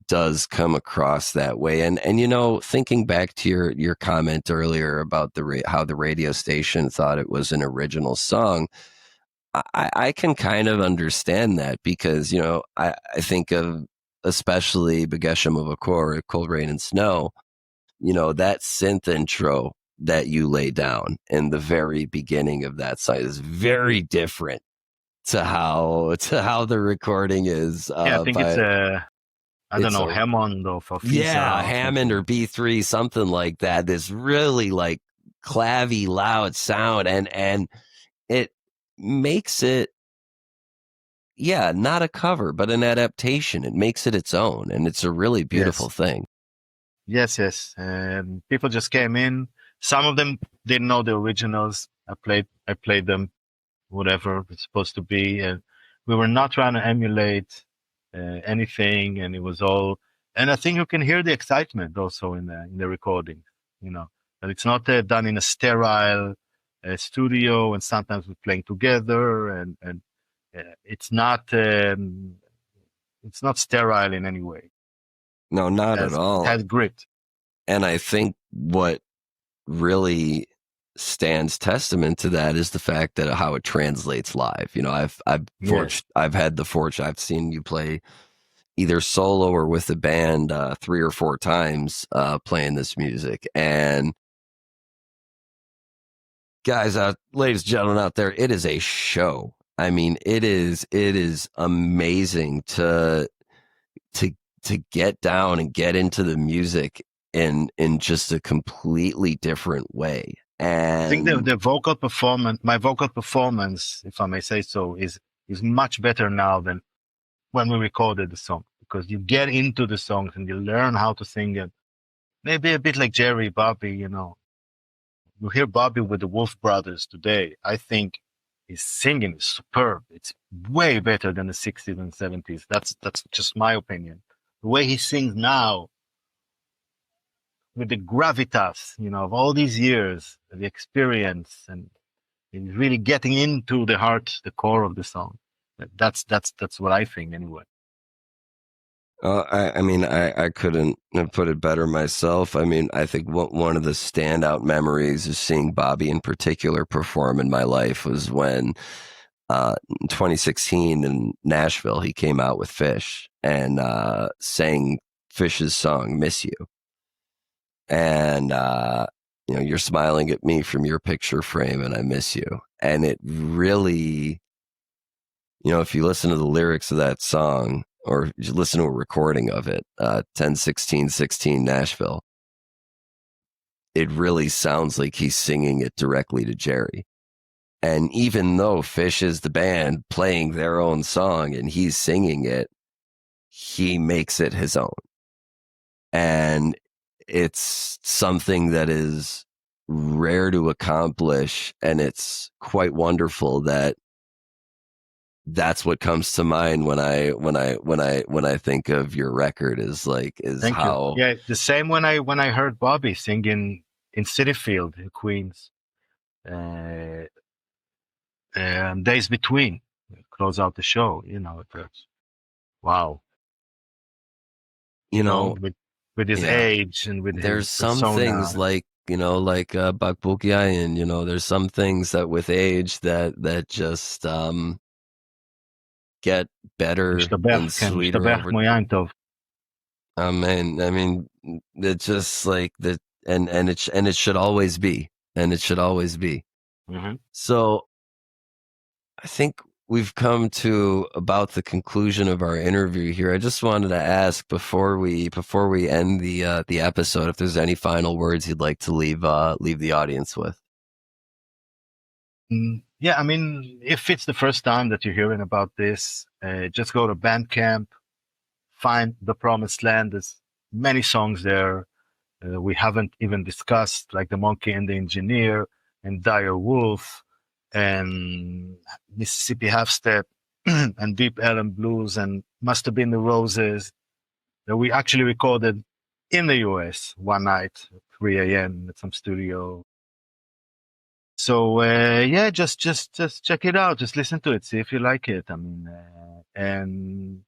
[SPEAKER 1] does come across that way. And thinking back to your comment earlier about how the radio station thought it was an original song, I can kind of understand that, because I think of especially Begeshem of Akor, Cold Rain and Snow, that synth intro that you lay down in the very beginning of that song is very different to how the recording is
[SPEAKER 2] Yeah, I think it's
[SPEAKER 1] by
[SPEAKER 2] a, I don't
[SPEAKER 1] it's
[SPEAKER 2] know,
[SPEAKER 1] a
[SPEAKER 2] Hammond or
[SPEAKER 1] yeah,
[SPEAKER 2] Farfisa or
[SPEAKER 1] Hammond or
[SPEAKER 2] something.
[SPEAKER 1] B3, something like that. This really like clavy, loud sound, and it makes it, yeah, not a cover, but an adaptation. It makes it its own, and it's a really beautiful
[SPEAKER 2] Yes,
[SPEAKER 1] thing.
[SPEAKER 2] yes. People just came in. Some of them didn't know the originals. I played them, whatever it's supposed to be, and we were not trying to emulate anything, and it was all. And I think you can hear the excitement also in the recording. That it's not done in a sterile studio, and sometimes we're playing together, and it's not sterile in any way.
[SPEAKER 1] No, not at
[SPEAKER 2] It
[SPEAKER 1] all.
[SPEAKER 2] has grit.
[SPEAKER 1] And I think what really stands testament to that is the fact that how it translates live.
[SPEAKER 2] Yes.
[SPEAKER 1] I've had the fortune. I've seen you play either solo or with the band 3 or 4 times playing this music. And guys, ladies and gentlemen out there, it is a show. I mean, it is amazing to to get down and get into the music in just a completely different way.
[SPEAKER 2] I think
[SPEAKER 1] And
[SPEAKER 2] the vocal performance, my vocal performance, if I may say so, is much better now than when we recorded the song, because you get into the songs and you learn how to sing it. Maybe a bit like Jerry, Bobby. You hear Bobby with the Wolf Brothers today. I think his singing is superb. It's way better than the 60s and 70s. That's just my opinion. The way he sings now, with the gravitas, of all these years, the experience, and he's really getting into the heart, the core of the song. That's what I think anyway.
[SPEAKER 1] I mean, I couldn't have put it better myself. I mean, I think one of the standout memories of seeing Bobby in particular perform in my life was when in 2016 in Nashville, he came out with Fish and sang Fish's song "Miss You," and you're smiling at me from your picture frame, and I miss you. And it really, if you listen to the lyrics of that song or you listen to a recording of it, 10/16/16 Nashville, it really sounds like he's singing it directly to Jerry. And even though Fish is the band playing their own song and he's singing it, he makes it his own. And it's something that is rare to accomplish. And it's quite wonderful that that's what comes to mind when I think of your record is
[SPEAKER 2] Thank you.
[SPEAKER 1] how,
[SPEAKER 2] Yeah, the same when I heard Bobby singing in City Field in Queens, uh, and Days Between close out the show. It was wow.
[SPEAKER 1] you know,
[SPEAKER 2] With his
[SPEAKER 1] yeah,
[SPEAKER 2] age and with
[SPEAKER 1] there's
[SPEAKER 2] his
[SPEAKER 1] some things
[SPEAKER 2] persona.
[SPEAKER 1] like Bakbukian, there's some things that with age that just get better and sweeter
[SPEAKER 2] משתבח
[SPEAKER 1] over.
[SPEAKER 2] כמו יין טוב.
[SPEAKER 1] I mean, it's just like that, and it should always be, and it should always be.
[SPEAKER 2] Mhm.
[SPEAKER 1] So I think we've come to about the conclusion of our interview here. I just wanted to ask before we end the episode if there's any final words you'd like to leave the audience with.
[SPEAKER 2] Yeah, I mean, if it's the first time that you're hearing about this, just go to Bandcamp, find The Promised Land. There's many songs there we haven't even discussed, like The Monkey and the Engineer and Dire Wolf and Mississippi Half Step and Deep Ellum Blues and Must Have Been the Roses that we actually recorded in the US one night at 3 a.m. at some studio. So yeah, just check it out. Just listen to it. See if you like it. I mean, and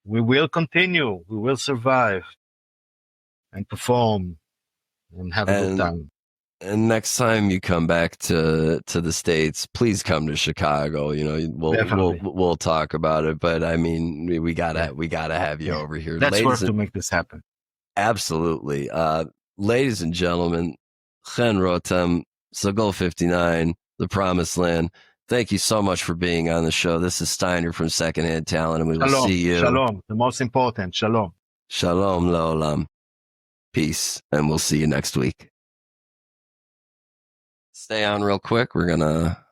[SPEAKER 2] we will continue. We will survive and perform and have a good
[SPEAKER 1] And
[SPEAKER 2] time.
[SPEAKER 1] And next time you come back to the States, please come to Chicago. You know,
[SPEAKER 2] Definitely.
[SPEAKER 1] we'll talk about it. But I mean,
[SPEAKER 2] Yeah.
[SPEAKER 1] we gotta have you
[SPEAKER 2] Yeah.
[SPEAKER 1] over here,
[SPEAKER 2] Let's
[SPEAKER 1] ladies
[SPEAKER 2] work
[SPEAKER 1] and
[SPEAKER 2] to make this happen.
[SPEAKER 1] absolutely, ladies and gentlemen, Khen Rotem, Sagol 59, the Promised Land. Thank you so much for being on the show. This is Steiner from Secondhand Talent, and we will see
[SPEAKER 2] Shalom.
[SPEAKER 1] you.
[SPEAKER 2] Shalom. The most important. Shalom.
[SPEAKER 1] Shalom Leolam. Peace, and we'll see you next week. Stay on real quick. We're gonna